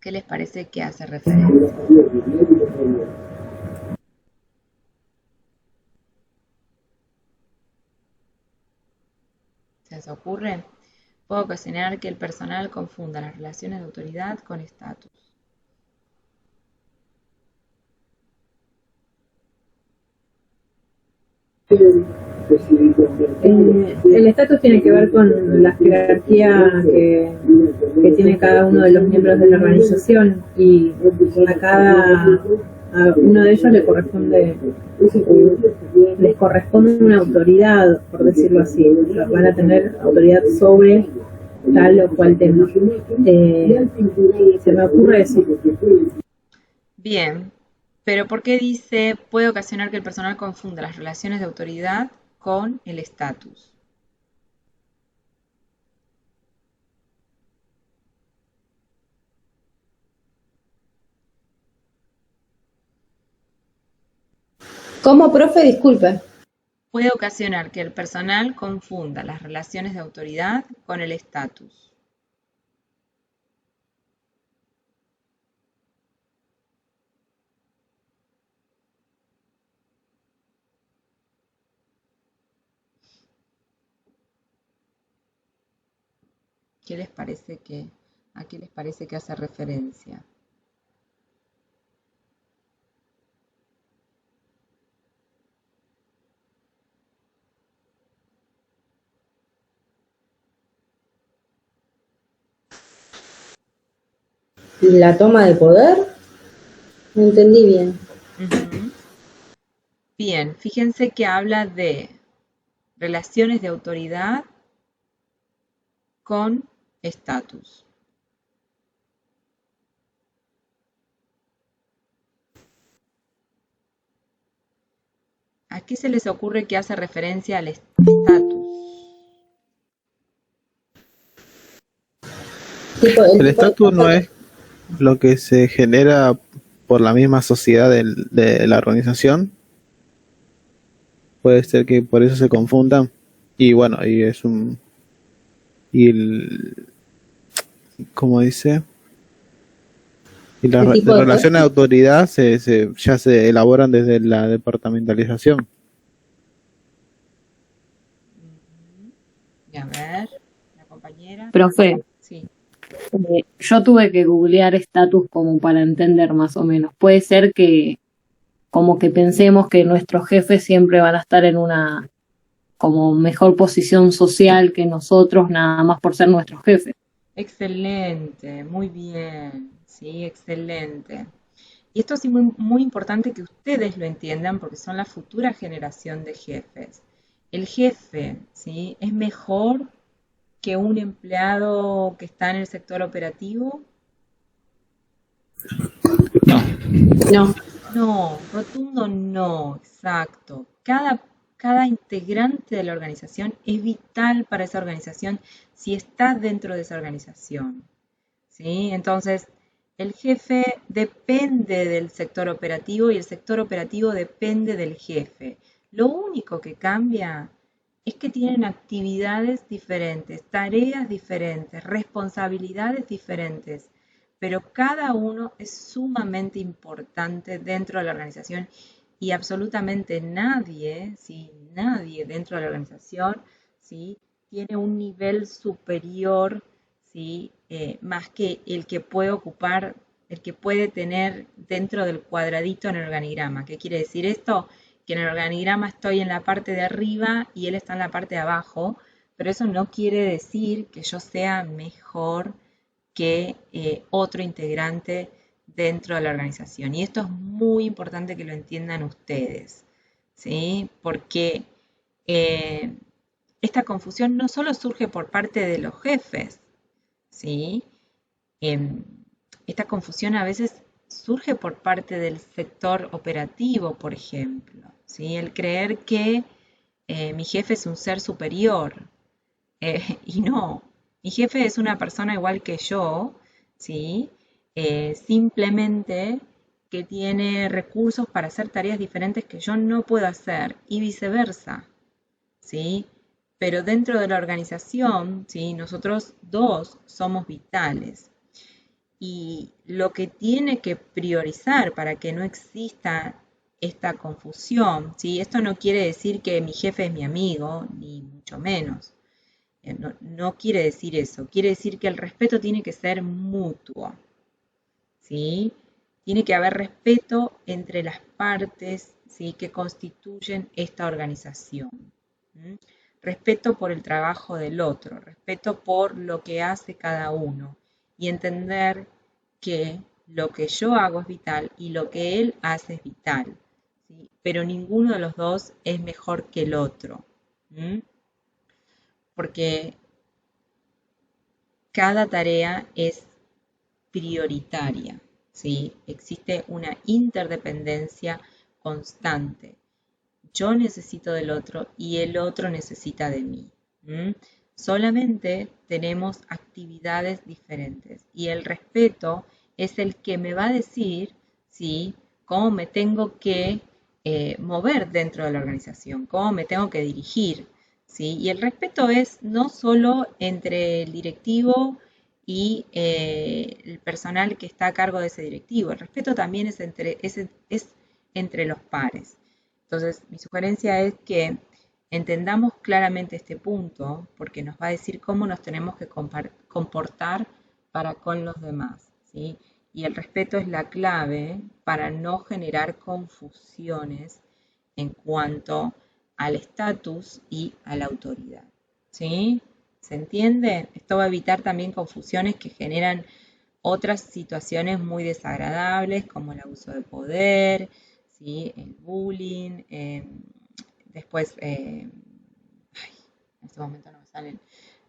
Speaker 1: ¿Qué les parece que hace referencia? ¿Se les ocurre? Puede ocasionar que el personal confunda las relaciones de autoridad con estatus.
Speaker 8: El estatus tiene que ver con la jerarquía que tiene cada uno de los miembros de la organización y a uno de ellos les corresponde una autoridad, por decirlo así. Van a tener autoridad sobre tal o cual tema. Se me ocurre eso.
Speaker 1: Bien, pero ¿por qué dice puede ocasionar que el personal confunda las relaciones de autoridad con el estatus?
Speaker 5: ¿Cómo, profe? Disculpe.
Speaker 1: Puede ocasionar que el personal confunda las relaciones de autoridad con el estatus. ¿A qué les parece que hace referencia?
Speaker 5: ¿La toma de poder? No entendí bien.
Speaker 1: Bien, fíjense que habla de relaciones de autoridad con estatus. ¿A qué se les ocurre que hace referencia al estatus?
Speaker 4: El estatus no es lo que se genera por la misma sociedad de la organización. Puede ser que por eso se confundan. Y bueno, ¿cómo dice? Y las relaciones de autoridad ya se elaboran desde la departamentalización.
Speaker 1: Y a ver, la compañera.
Speaker 7: Profe,
Speaker 1: Sí.
Speaker 7: yo tuve que googlear estatus como para entender más o menos. Puede ser que como que pensemos que nuestros jefes siempre van a estar
Speaker 9: como mejor posición social que nosotros, nada más por ser nuestros jefes.
Speaker 1: Excelente, muy bien, sí, excelente. Y esto es muy, muy importante que ustedes lo entiendan porque son la futura generación de jefes. El jefe, ¿sí? ¿Es mejor que un empleado que está en el sector operativo?
Speaker 5: No,
Speaker 1: No, rotundo no, exacto. Cada integrante de la organización es vital para esa organización si está dentro de esa organización, ¿sí? Entonces, el jefe depende del sector operativo y el sector operativo depende del jefe. Lo único que cambia es que tienen actividades diferentes, tareas diferentes, responsabilidades diferentes, pero cada uno es sumamente importante dentro de la organización y absolutamente nadie, ¿sí? Nadie dentro de la organización, ¿sí? Tiene un nivel superior, ¿sí? Más que el que puede ocupar, el que puede tener dentro del cuadradito en el organigrama. ¿Qué quiere decir esto? Que en el organigrama estoy en la parte de arriba y él está en la parte de abajo, pero eso no quiere decir que yo sea mejor que otro integrante dentro de la organización. Y esto es muy importante que lo entiendan ustedes, ¿sí? Porque esta confusión no solo surge por parte de los jefes, ¿sí? Esta confusión a veces surge por parte del sector operativo, por ejemplo, ¿sí? El creer que mi jefe es un ser superior, y no, mi jefe es una persona igual que yo, ¿sí? Simplemente que tiene recursos para hacer tareas diferentes que yo no puedo hacer y viceversa, ¿sí? Pero dentro de la organización, ¿sí? Nosotros dos somos vitales. Y lo que tiene que priorizar para que no exista esta confusión, ¿sí? Esto no quiere decir que mi jefe es mi amigo, ni mucho menos. No quiere decir eso. Quiere decir que el respeto tiene que ser mutuo, ¿sí? Tiene que haber respeto entre las partes, ¿sí? Que constituyen esta organización. ¿Mm? Respeto por el trabajo del otro, respeto por lo que hace cada uno y entender que lo que yo hago es vital y lo que él hace es vital, ¿sí? Pero ninguno de los dos es mejor que el otro, ¿Mm? Porque cada tarea es prioritaria, ¿sí? Existe una interdependencia constante. Yo necesito del otro y el otro necesita de mí. Solamente tenemos actividades diferentes y el respeto es el que me va a decir, ¿sí? Cómo me tengo que mover dentro de la organización, cómo me tengo que dirigir, ¿sí? Y el respeto es no solo entre el directivo y el personal que está a cargo de ese directivo, el respeto también es entre los pares. Entonces, mi sugerencia es que entendamos claramente este punto, porque nos va a decir cómo nos tenemos que comportar para con los demás, ¿sí? Y el respeto es la clave para no generar confusiones en cuanto al estatus y a la autoridad, ¿sí? ¿Se entiende? Esto va a evitar también confusiones que generan otras situaciones muy desagradables, como el abuso de poder, ¿sí? El bullying, después, en este momento no me salen,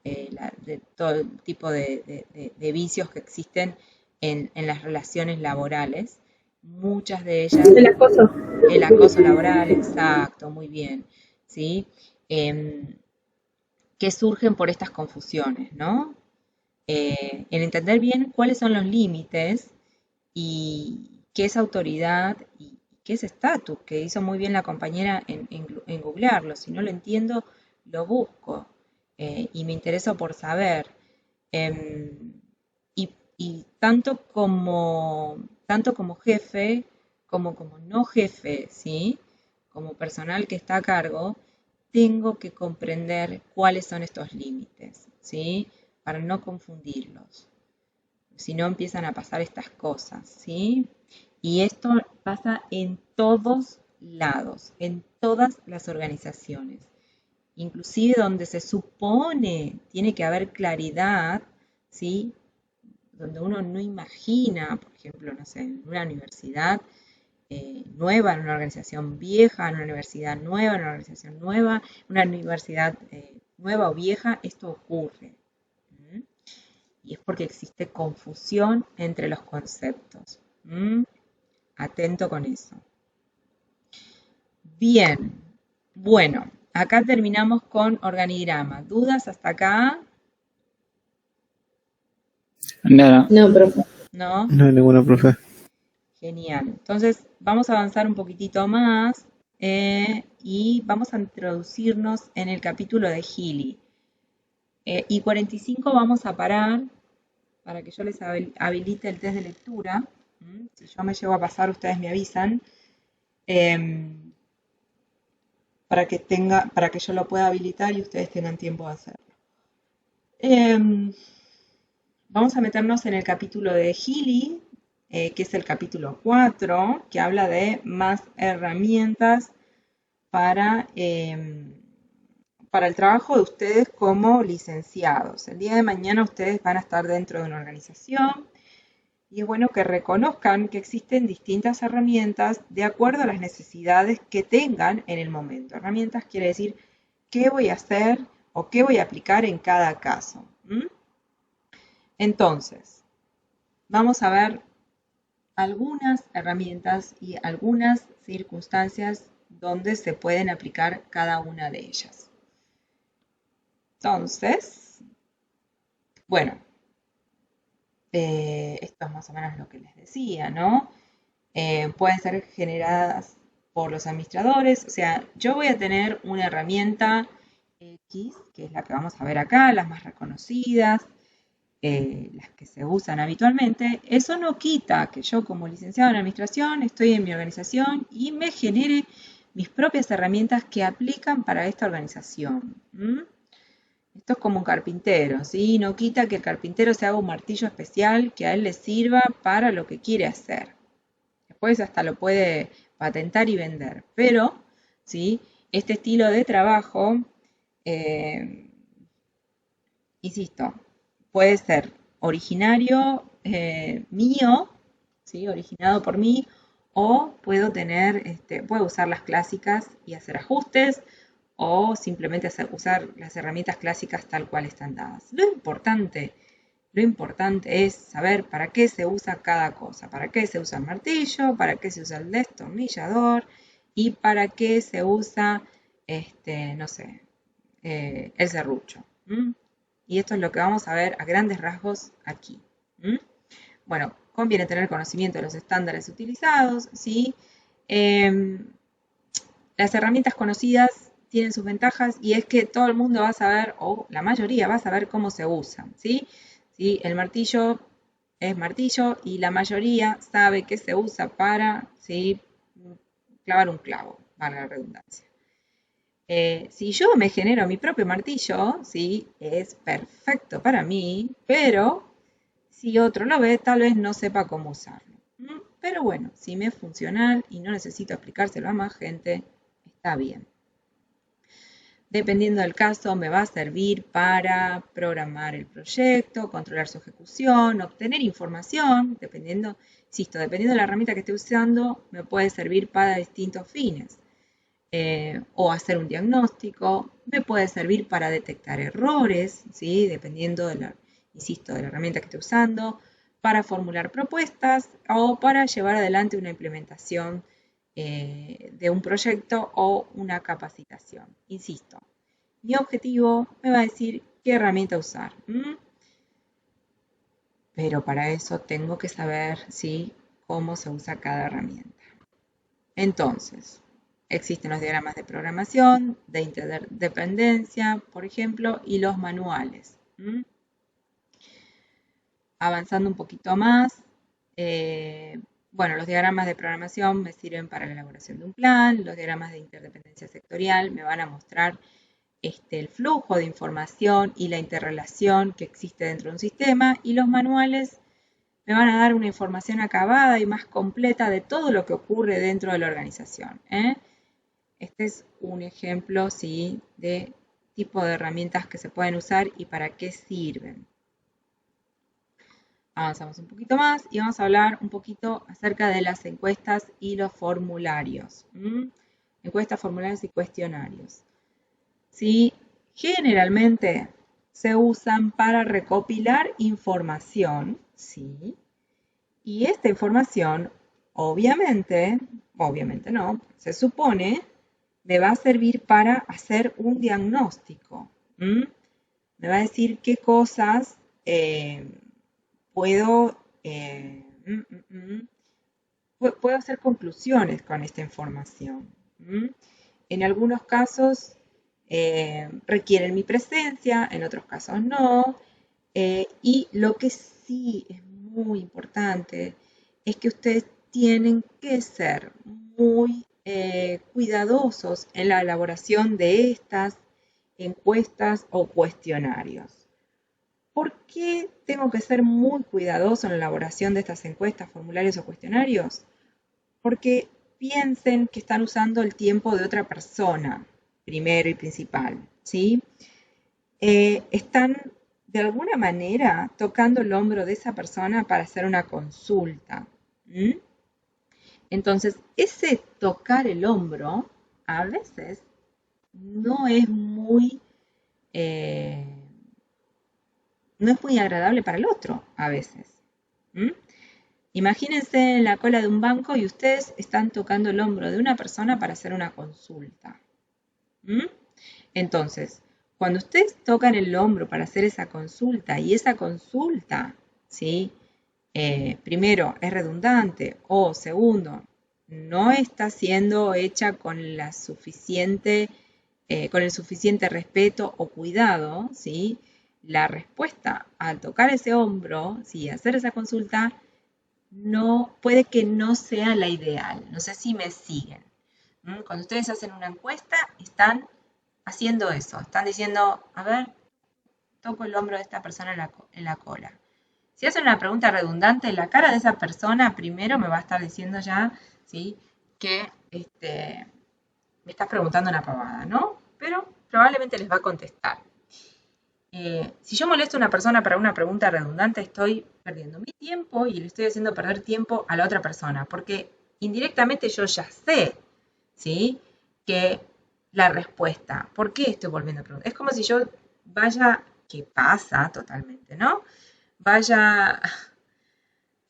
Speaker 1: de todo tipo de vicios que existen en las relaciones laborales. Muchas de ellas... El acoso laboral, exacto, muy bien, ¿sí? Que surgen por estas confusiones, ¿no? El entender bien cuáles son los límites y qué es autoridad y qué es estatus, que hizo muy bien la compañera en googlearlo. Si no lo entiendo, lo busco y me intereso por saber. Y tanto como jefe como no jefe, ¿sí? Como personal que está a cargo, tengo que comprender cuáles son estos límites, ¿sí? Para no confundirlos. Si no empiezan a pasar estas cosas, ¿sí? Y esto pasa en todos lados, en todas las organizaciones. inclusive donde se supone tiene que haber claridad, ¿sí? Donde uno no imagina, por ejemplo, no sé, en una universidad nueva, en una organización vieja, en una universidad nueva, en una organización nueva, una universidad nueva o vieja, esto ocurre. ¿Mm? Y es porque existe confusión entre los conceptos. Atento con eso. Bien, bueno, acá terminamos con organigrama. ¿Dudas hasta acá?
Speaker 6: No,
Speaker 5: No, profe.
Speaker 1: ¿No?
Speaker 4: No hay ninguna, profe.
Speaker 1: Genial. Entonces, vamos a avanzar un poquitito más y vamos a introducirnos en el capítulo de Healy. Y 45 vamos a parar para que yo les habilite el test de lectura. Si yo me llego a pasar, ustedes me avisan. Para que yo lo pueda habilitar y ustedes tengan tiempo de hacerlo. Vamos a meternos en el capítulo de Healy, que es el capítulo 4, que habla de más herramientas para el trabajo de ustedes como licenciados. El día de mañana ustedes van a estar dentro de una organización y es bueno que reconozcan que existen distintas herramientas de acuerdo a las necesidades que tengan en el momento. Herramientas quiere decir qué voy a hacer o qué voy a aplicar en cada caso. Entonces, vamos a ver algunas herramientas y algunas circunstancias donde se pueden aplicar cada una de ellas. Entonces, bueno, esto es más o menos lo que les decía, ¿no? Pueden ser generadas por los administradores, o sea, yo voy a tener una herramienta X, que es la que vamos a ver acá, las más reconocidas, las que se usan habitualmente. Eso no quita que yo como licenciado en administración estoy en mi organización y me genere mis propias herramientas que aplican para esta organización. Esto es como un carpintero, ¿sí? No quita que el carpintero se haga un martillo especial que a él le sirva para lo que quiere hacer. Después hasta lo puede patentar y vender. Pero, ¿sí? Este estilo de trabajo, insisto, puede ser originario mío, ¿sí? Originado por mí, o puedo puedo usar las clásicas y hacer ajustes, o simplemente usar las herramientas clásicas tal cual están dadas. Lo importante es saber para qué se usa cada cosa, para qué se usa el martillo, para qué se usa el destornillador y para qué se usa, no sé, el serrucho. Y esto es lo que vamos a ver a grandes rasgos aquí. Bueno, conviene tener conocimiento de los estándares utilizados, ¿sí? Las herramientas conocidas tienen sus ventajas y es que todo el mundo va a saber, o la mayoría va a saber cómo se usan, ¿sí? ¿Sí? El martillo es martillo y la mayoría sabe que se usa para, ¿sí? Clavar un clavo, valga la redundancia. Si yo me genero mi propio martillo, ¿sí? Es perfecto para mí, pero si otro lo ve, tal vez no sepa cómo usarlo. Pero bueno, si me es funcional y no necesito explicárselo a más gente, está bien. Dependiendo del caso, me va a servir para programar el proyecto, controlar su ejecución, obtener información, dependiendo de la herramienta que esté usando, me puede servir para distintos fines. O hacer un diagnóstico, me puede servir para detectar errores, ¿sí? Dependiendo de la herramienta que esté usando, para formular propuestas o para llevar adelante una implementación de un proyecto o una capacitación. Insisto, mi objetivo me va a decir qué herramienta usar. Pero para eso tengo que saber, ¿sí? Cómo se usa cada herramienta. Entonces, existen los diagramas de programación, de interdependencia, por ejemplo, y los manuales. Avanzando un poquito más, bueno, los diagramas de programación me sirven para la elaboración de un plan, los diagramas de interdependencia sectorial me van a mostrar el flujo de información y la interrelación que existe dentro de un sistema, y los manuales me van a dar una información acabada y más completa de todo lo que ocurre dentro de la organización. Este es un ejemplo, sí, de tipo de herramientas que se pueden usar y para qué sirven. Avanzamos un poquito más y vamos a hablar un poquito acerca de las encuestas y los formularios. Encuestas, formularios y cuestionarios. ¿Sí? Generalmente se usan para recopilar información, ¿sí? Y esta información, obviamente no, se supone, me va a servir para hacer un diagnóstico. Me va a decir qué cosas puedo hacer conclusiones con esta información. En algunos casos requieren mi presencia, en otros casos no. Y lo que sí es muy importante es que ustedes tienen que ser muy cuidadosos en la elaboración de estas encuestas o cuestionarios. ¿Por qué tengo que ser muy cuidadoso en la elaboración de estas encuestas, formularios o cuestionarios? Porque piensen que están usando el tiempo de otra persona, primero y principal, ¿sí? Están de alguna manera tocando el hombro de esa persona para hacer una consulta. Entonces, ese tocar el hombro a veces no es muy agradable para el otro, a veces. Imagínense en la cola de un banco y ustedes están tocando el hombro de una persona para hacer una consulta. Entonces, cuando ustedes tocan el hombro para hacer esa consulta y esa consulta, ¿sí? Primero, es redundante o segundo, no está siendo hecha con el suficiente respeto o cuidado, ¿sí? La respuesta al tocar ese hombro, ¿sí? Hacer esa consulta, puede que no sea la ideal. No sé si me siguen. Cuando ustedes hacen una encuesta, están haciendo eso. Están diciendo, a ver, toco el hombro de esta persona en la cola. Si hacen una pregunta redundante, la cara de esa persona primero me va a estar diciendo ya, ¿sí? Que me estás preguntando una pavada, ¿no? Pero probablemente les va a contestar. Si yo molesto a una persona para una pregunta redundante, estoy perdiendo mi tiempo y le estoy haciendo perder tiempo a la otra persona, porque indirectamente yo ya sé, ¿sí? Que la respuesta, ¿por qué estoy volviendo a preguntar? Es como si yo vaya, que pasa totalmente, ¿no? Vaya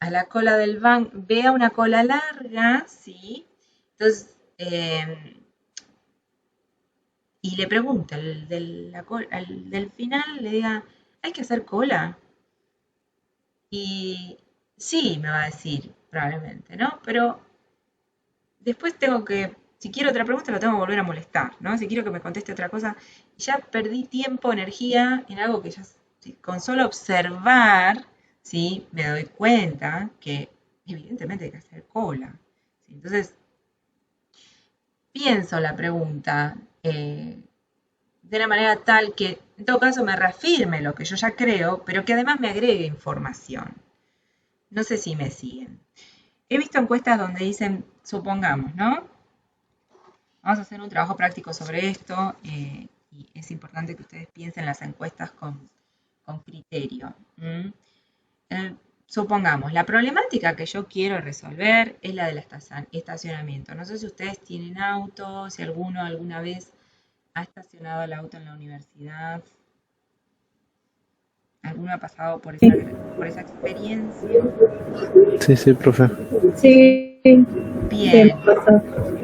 Speaker 1: a la cola del banco, vea una cola larga, ¿sí? Entonces, y le pregunta al del final, le diga, ¿hay que hacer cola? Y sí, me va a decir, probablemente, ¿no? Pero después si quiero otra pregunta, lo tengo que volver a molestar, ¿no? Si quiero que me conteste otra cosa, ya perdí tiempo, energía en algo que ya, con solo observar, ¿sí? Me doy cuenta que evidentemente hay que hacer cola. ¿Sí? Entonces, pienso la pregunta de una manera tal que en todo caso me reafirme lo que yo ya creo, pero que además me agregue información. No sé si me siguen. He visto encuestas donde dicen, supongamos, ¿no? Vamos a hacer un trabajo práctico sobre esto y es importante que ustedes piensen las encuestas con criterio. Supongamos, la problemática que yo quiero resolver es la del estacionamiento. No sé si ustedes tienen auto, si alguno alguna vez ha estacionado el auto en la universidad. ¿Alguno ha pasado por esa experiencia?
Speaker 4: Sí, profe.
Speaker 8: Sí.
Speaker 1: Bien.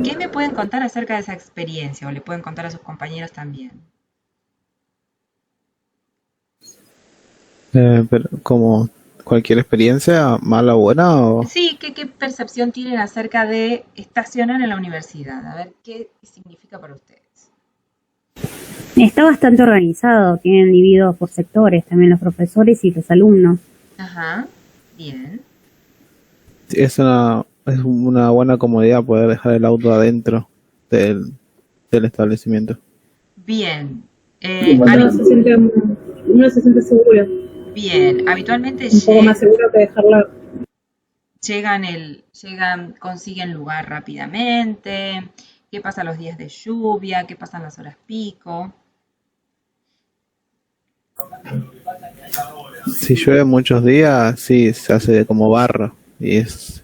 Speaker 1: ¿Qué me pueden contar acerca de esa experiencia? O le pueden contar a sus compañeros también.
Speaker 4: Pero como cualquier experiencia, mala o buena, o...
Speaker 1: Sí, ¿qué percepción tienen acerca de estacionar en la universidad? A ver, ¿qué significa para ustedes?
Speaker 10: Está bastante organizado, tienen divididos por sectores, también los profesores y los alumnos.
Speaker 1: Ajá, bien.
Speaker 4: Es una buena comodidad poder dejar el auto adentro del establecimiento.
Speaker 1: Bien.
Speaker 8: Uno se siente seguro.
Speaker 1: Bien, habitualmente
Speaker 8: un poco más seguro que dejarla.
Speaker 1: Consiguen lugar rápidamente. ¿Qué pasa los días de lluvia? ¿Qué pasa en las horas pico?
Speaker 4: Si llueve muchos días, sí, se hace como barro. Y es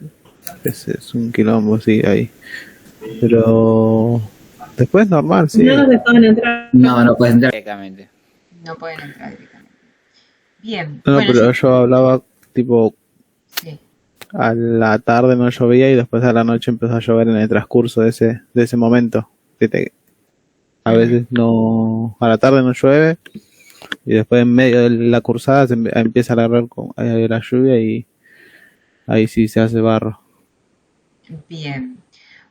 Speaker 4: un quilombo, sí, ahí. Pero después normal, sí.
Speaker 8: No nos dejaban entrar.
Speaker 6: No puedes entrar directamente.
Speaker 1: No pueden entrar directamente. Bien,
Speaker 4: No,
Speaker 1: bueno,
Speaker 4: pero yo hablaba tipo
Speaker 1: sí.
Speaker 4: a la tarde no llovía y después a la noche empezó a llover en el transcurso de ese momento. A veces no, a la tarde no llueve y después en medio de la cursada empieza a agarrar con la lluvia y ahí sí se hace barro.
Speaker 1: Bien.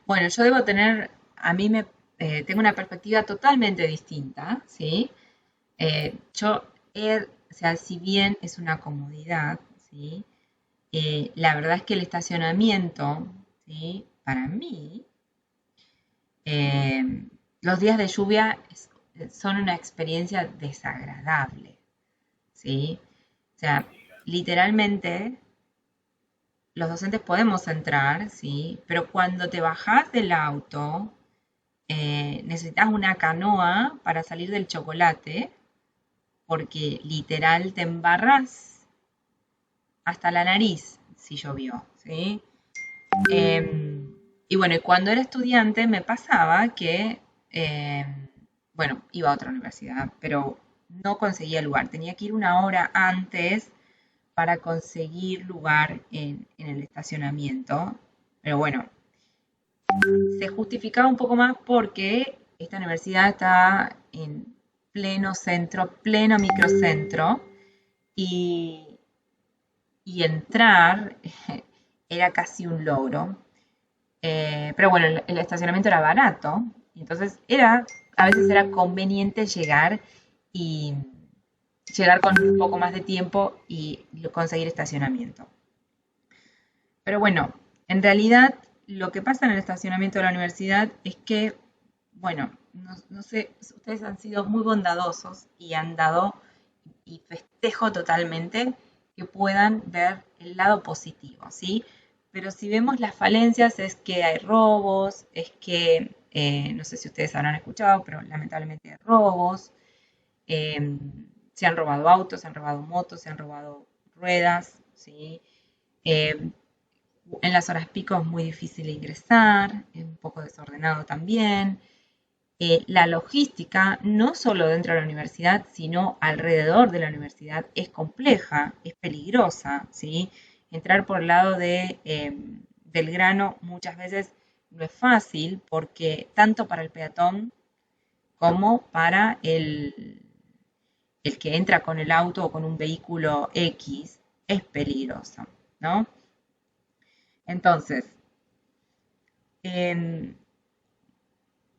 Speaker 1: Bueno, yo debo tener, a mí me tengo una perspectiva totalmente distinta, ¿sí? Yo, o sea, si bien es una comodidad, ¿sí? La verdad es que el estacionamiento, ¿sí? Para mí, los días de lluvia son una experiencia desagradable, ¿sí? O sea, literalmente los docentes podemos entrar, ¿sí? Pero cuando te bajás del auto, necesitas una canoa para salir del chocolate, porque literal te embarras hasta la nariz si llovió, ¿sí? Y bueno, y cuando era estudiante me pasaba que, bueno, iba a otra universidad, pero no conseguía lugar. Tenía que ir una hora antes para conseguir lugar en el estacionamiento. Pero bueno, se justificaba un poco más porque esta universidad está en pleno centro, pleno microcentro, y, y entrar era casi un logro. Pero bueno, el estacionamiento era barato, y entonces a veces era conveniente llegar y llegar con un poco más de tiempo y conseguir estacionamiento. Pero bueno, en realidad lo que pasa en el estacionamiento de la universidad es que, bueno, no sé, ustedes han sido muy bondadosos y han dado, y festejo totalmente, que puedan ver el lado positivo, ¿sí? Pero si vemos las falencias es que hay robos, es que, no sé si ustedes habrán escuchado, pero lamentablemente hay robos, se han robado autos, se han robado motos, se han robado ruedas, ¿sí? En las horas pico es muy difícil ingresar, es un poco desordenado también. La logística, no solo dentro de la universidad, sino alrededor de la universidad, es compleja, es peligrosa, ¿sí? Entrar por el lado del Grano muchas veces no es fácil porque tanto para el peatón como para el que entra con el auto o con un vehículo X es peligroso, ¿no? Entonces,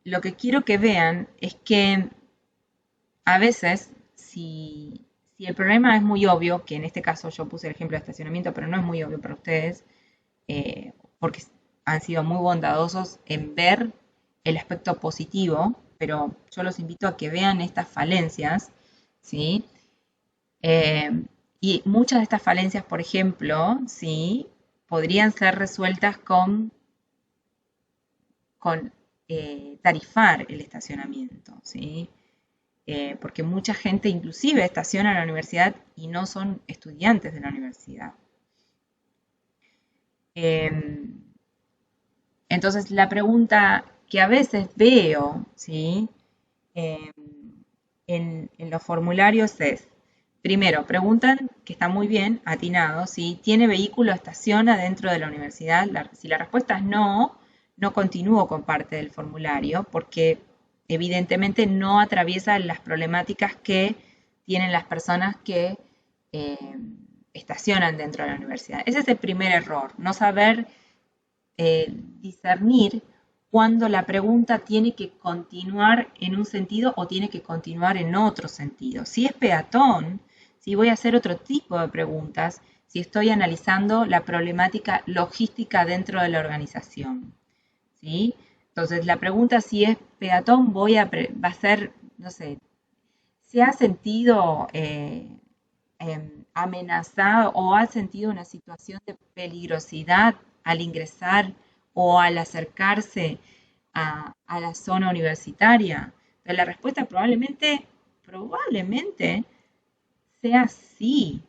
Speaker 1: lo que quiero que vean es que a veces, si el problema es muy obvio, que en este caso yo puse el ejemplo de estacionamiento, pero no es muy obvio para ustedes, porque han sido muy bondadosos en ver el aspecto positivo, pero yo los invito a que vean estas falencias, ¿sí? Y muchas de estas falencias, por ejemplo, ¿sí? Podrían ser resueltas con tarifar el estacionamiento, ¿sí? Porque mucha gente inclusive estaciona en la universidad y no son estudiantes de la universidad. Entonces la pregunta que a veces veo, ¿sí? En los formularios es, primero, preguntan, que está muy bien, atinado, si tiene vehículo, estaciona dentro de la universidad. Si la respuesta es no, no continúo con parte del formulario porque evidentemente no atraviesa las problemáticas que tienen las personas que estacionan dentro de la universidad. Ese es el primer error, no saber discernir cuando la pregunta tiene que continuar en un sentido o tiene que continuar en otro sentido. Si es peatón, si voy a hacer otro tipo de preguntas, si estoy analizando la problemática logística dentro de la organización, ¿sí? Entonces, la pregunta si es peatón va a ser, no sé, ¿se ha sentido amenazado o ha sentido una situación de peligrosidad al ingresar o al acercarse a la zona universitaria? Entonces, la respuesta probablemente sea así,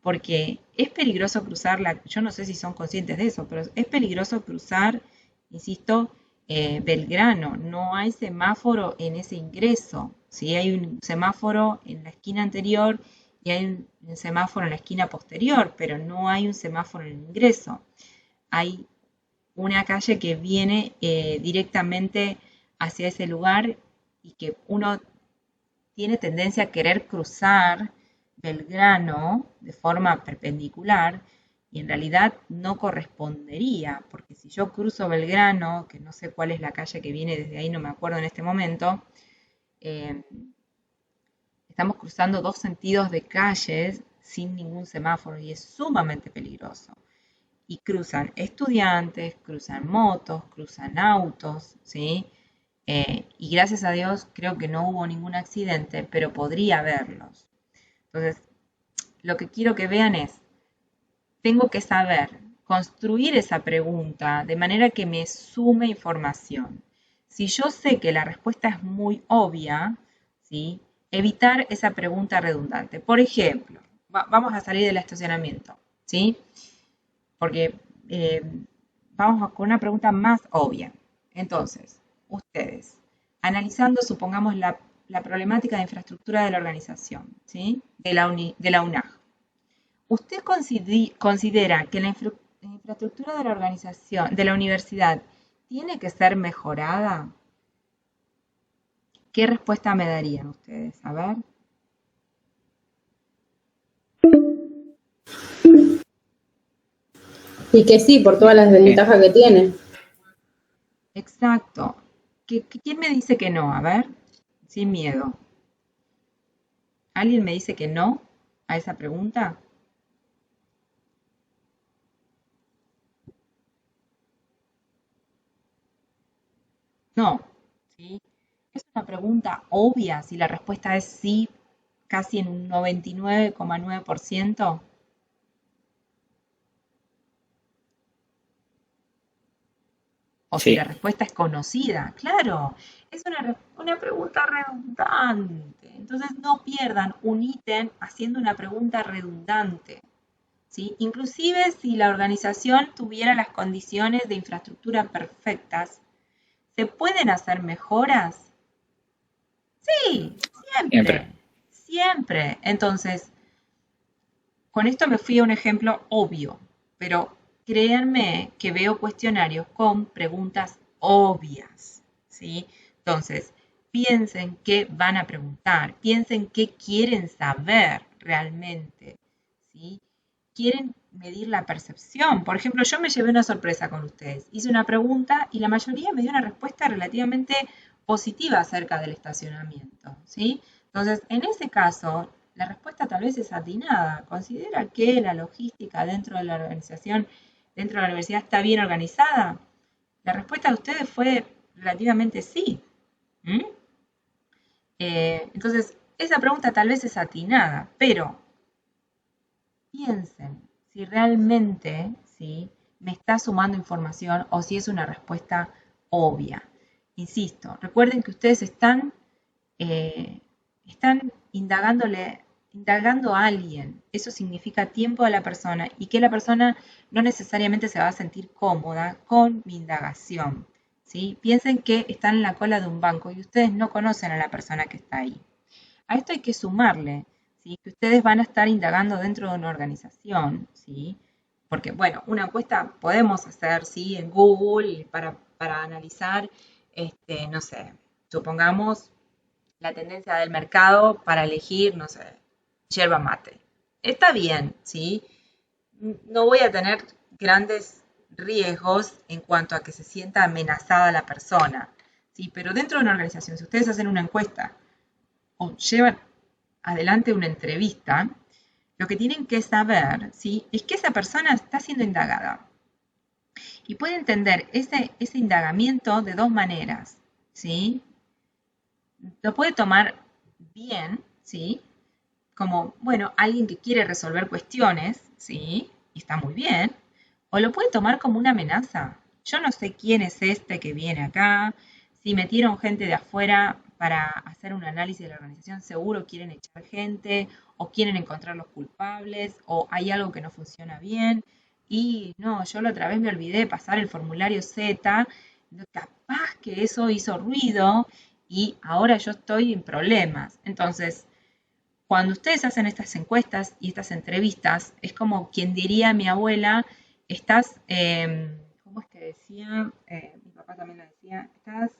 Speaker 1: porque es peligroso cruzar yo no sé si son conscientes de eso, pero es peligroso cruzar, insisto, Belgrano. No hay semáforo en ese ingreso, ¿sí? Hay un semáforo en la esquina anterior y hay un semáforo en la esquina posterior, pero no hay un semáforo en el ingreso. Hay una calle que viene directamente hacia ese lugar y que uno tiene tendencia a querer cruzar Belgrano de forma perpendicular y en realidad no correspondería, porque si yo cruzo Belgrano, que no sé cuál es la calle que viene desde ahí, no me acuerdo en este momento, estamos cruzando dos sentidos de calles sin ningún semáforo y es sumamente peligroso. Y cruzan estudiantes, cruzan motos, cruzan autos, ¿sí? Y gracias a Dios creo que no hubo ningún accidente, pero podría haberlos. Entonces, lo que quiero que vean es, tengo que saber construir esa pregunta de manera que me sume información. Si yo sé que la respuesta es muy obvia, ¿sí? Evitar esa pregunta redundante. Por ejemplo, vamos a salir del estacionamiento, ¿sí? Porque vamos con una pregunta más obvia. Entonces, ustedes, analizando, supongamos, la problemática de infraestructura de la organización, ¿sí? de la UNAG. ¿Usted considera que la infraestructura de la organización, de la universidad, tiene que ser mejorada? ¿Qué respuesta me darían ustedes? A ver.
Speaker 5: Y que sí, por todas las desventajas que tiene.
Speaker 1: Exacto. ¿Quién me dice que no? A ver, sin miedo. ¿Alguien me dice que no a esa pregunta? No, ¿sí? Es una pregunta obvia si la respuesta es sí, casi en un 99,9%. O si la respuesta es conocida. Claro, es una pregunta redundante. Entonces no pierdan un ítem haciendo una pregunta redundante, ¿sí? Inclusive si la organización tuviera las condiciones de infraestructura perfectas, ¿se pueden hacer mejoras? Sí, siempre. Entonces, con esto me fui a un ejemplo obvio, pero créanme que veo cuestionarios con preguntas obvias, ¿sí? Entonces, piensen qué van a preguntar, piensen qué quieren saber realmente, ¿sí? Quieren medir la percepción. Por ejemplo, yo me llevé una sorpresa con ustedes. Hice una pregunta y la mayoría me dio una respuesta relativamente positiva acerca del estacionamiento, ¿sí? Entonces, en ese caso, la respuesta tal vez es atinada. ¿Considera que la logística dentro de la organización, dentro de la universidad, está bien organizada? La respuesta de ustedes fue relativamente sí. Entonces, esa pregunta tal vez es atinada, pero piensen si realmente, ¿sí?, me está sumando información o si es una respuesta obvia. Insisto, recuerden que ustedes están indagando a alguien. Eso significa tiempo a la persona y que la persona no necesariamente se va a sentir cómoda con mi indagación, ¿sí? Piensen que están en la cola de un banco y ustedes no conocen a la persona que está ahí. A esto hay que sumarle, ¿sí?, que ustedes van a estar indagando dentro de una organización, ¿sí? Porque, bueno, una encuesta podemos hacer, ¿sí?, en Google para analizar, no sé, supongamos la tendencia del mercado para elegir, no sé, yerba mate. Está bien, ¿sí? No voy a tener grandes riesgos en cuanto a que se sienta amenazada la persona, ¿sí? Pero dentro de una organización, si ustedes hacen una encuesta o llevan adelante una entrevista, lo que tienen que saber, ¿sí?, es que esa persona está siendo indagada. Y puede entender ese indagamiento de dos maneras, ¿sí? Lo puede tomar bien, ¿sí?, como, bueno, alguien que quiere resolver cuestiones, ¿sí?, y está muy bien, o lo puede tomar como una amenaza. Yo no sé quién es este que viene acá, si metieron gente de afuera para hacer un análisis de la organización, seguro quieren echar gente o quieren encontrar los culpables o hay algo que no funciona bien. Y no, yo la otra vez me olvidé de pasar el formulario Z, capaz que eso hizo ruido y ahora yo estoy en problemas. Entonces, cuando ustedes hacen estas encuestas y estas entrevistas, es como quien diría mi abuela, estás, ¿cómo es que decía? Mi papá también lo decía, estás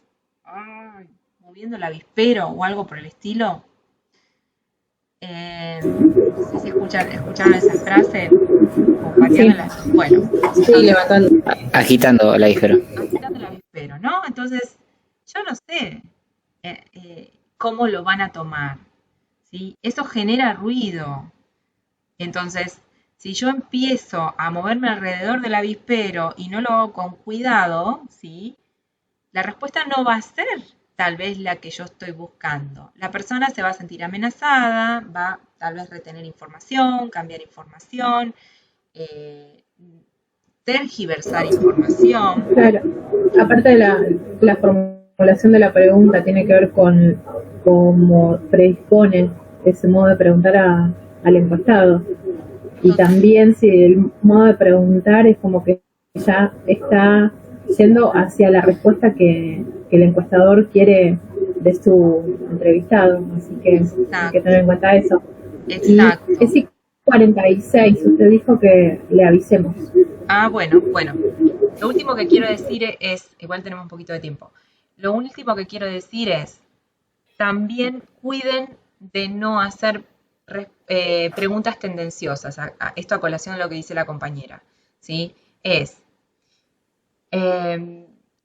Speaker 1: moviendo el avispero o algo por el estilo. No sé si escucharon esa frase, o pateándola. Bueno,
Speaker 5: Sí, levantando.
Speaker 6: Agitando el avispero.
Speaker 1: agitando el avispero, ¿no? Entonces, yo no sé cómo lo van a tomar, ¿sí? Eso genera ruido. Entonces, si yo empiezo a moverme alrededor del avispero y no lo hago con cuidado, ¿sí? La respuesta no va a ser tal vez la que yo estoy buscando. La persona se va a sentir amenazada, va tal vez retener información, cambiar información, tergiversar información.
Speaker 8: Claro, aparte de la formulación de la pregunta, tiene que ver con cómo predispone ese modo de preguntar al encuestado. Y también si el modo de preguntar es como que ya está yendo hacia la respuesta que el encuestador quiere de su entrevistado. Así que hay que tener en cuenta eso.
Speaker 1: Exacto.
Speaker 8: Y es 46, usted dijo que le avisemos.
Speaker 1: Bueno. Lo último que quiero decir es, igual tenemos un poquito de tiempo, lo último que quiero decir es, también cuiden de no hacer preguntas tendenciosas. Esto a colación de lo que dice la compañera, ¿sí?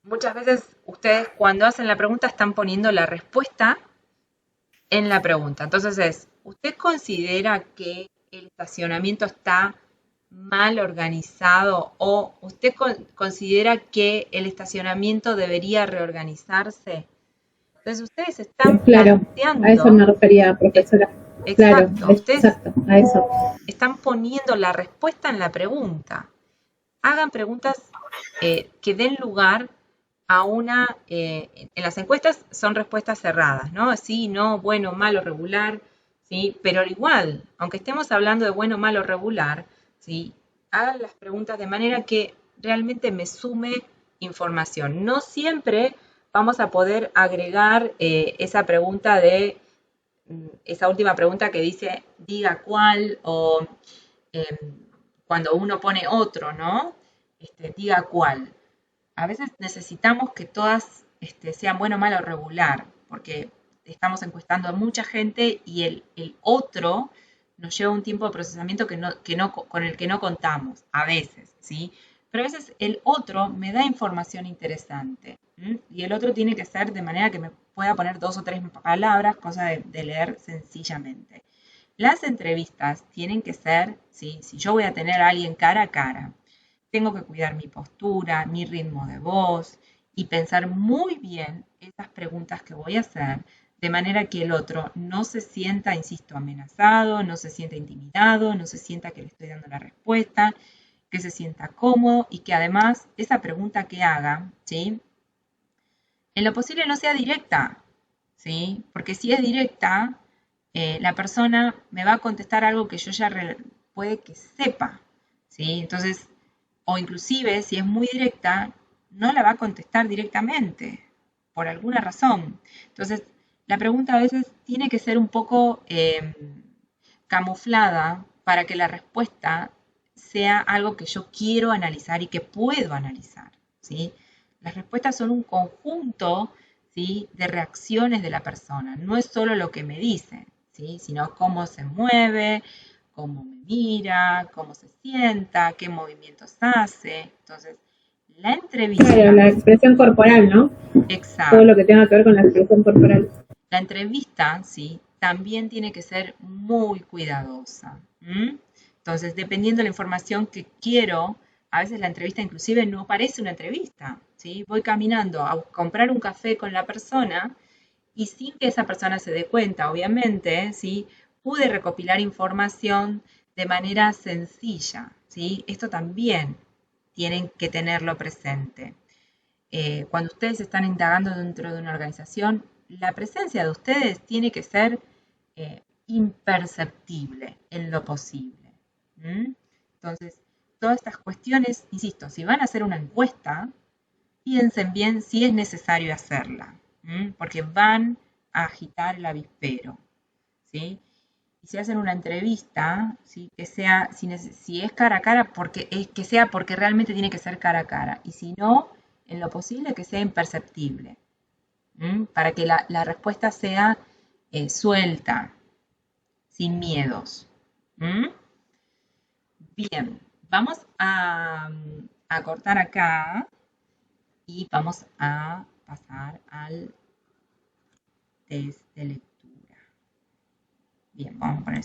Speaker 1: Muchas veces ustedes cuando hacen la pregunta están poniendo la respuesta en la pregunta. Entonces ¿usted considera que el estacionamiento está mal organizado o usted considera que el estacionamiento debería reorganizarse? Entonces ustedes están planteando...
Speaker 8: A eso me refería, profesora.
Speaker 1: Exacto,
Speaker 8: Claro,
Speaker 1: ustedes
Speaker 8: exacto, a eso.
Speaker 1: están poniendo la respuesta en la pregunta. Hagan preguntas que den lugar a una... en las encuestas son respuestas cerradas, ¿no? Sí, no, bueno, malo, regular, ¿sí? Pero igual, aunque estemos hablando de bueno, malo, regular, ¿sí? Hagan las preguntas de manera que realmente me sume información. No siempre vamos a poder agregar esa pregunta de... esa última pregunta que dice diga cuál o cuando uno pone otro, ¿no? Diga cuál. A veces necesitamos que todas sean bueno, malo, regular, porque estamos encuestando a mucha gente y el otro nos lleva un tiempo de procesamiento con el que no contamos, a veces, ¿sí? Pero a veces el otro me da información interesante, ¿m? Y el otro tiene que ser de manera que me pueda poner 2 o 3 palabras, cosa de leer sencillamente. Las entrevistas tienen que ser, ¿sí? Si yo voy a tener a alguien cara a cara, tengo que cuidar mi postura, mi ritmo de voz y pensar muy bien esas preguntas que voy a hacer, de manera que el otro no se sienta, insisto, amenazado, no se sienta intimidado, no se sienta que le estoy dando la respuesta, que se sienta cómodo y que además esa pregunta que haga, ¿sí? En lo posible no sea directa, ¿sí? Porque si es directa, la persona me va a contestar algo que yo ya puede que sepa, ¿sí? Entonces, o inclusive si es muy directa, no la va a contestar directamente, por alguna razón. Entonces, la pregunta a veces tiene que ser un poco camuflada para que la respuesta sea algo que yo quiero analizar y que puedo analizar, ¿sí? Las respuestas son un conjunto, ¿sí?, de reacciones de la persona. No es solo lo que me dice, ¿sí?, sino cómo se mueve, cómo me mira, cómo se sienta, qué movimientos hace. Entonces, la entrevista...
Speaker 8: Claro, la expresión corporal, ¿no?
Speaker 1: Exacto.
Speaker 8: Todo lo que tenga que ver con la expresión corporal.
Speaker 1: La entrevista, ¿sí?, también tiene que ser muy cuidadosa. Entonces, dependiendo de la información que quiero, a veces la entrevista inclusive no parece una entrevista, ¿sí? Voy caminando a comprar un café con la persona y sin que esa persona se dé cuenta, obviamente, ¿sí?, pude recopilar información de manera sencilla, ¿sí? Esto también tienen que tenerlo presente. Cuando ustedes están indagando dentro de una organización, la presencia de ustedes tiene que ser imperceptible en lo posible. Entonces, todas estas cuestiones, insisto, si van a hacer una encuesta, piensen bien si es necesario hacerla, porque van a agitar el avispero, ¿sí? Y si hacen una entrevista, ¿sí? Que sea, si es cara a cara, que sea porque realmente tiene que ser cara a cara, y si no, en lo posible que sea imperceptible, para que la respuesta sea suelta, sin miedos. Bien, vamos a cortar acá y vamos a pasar al test de lectura. Bien, vamos a poner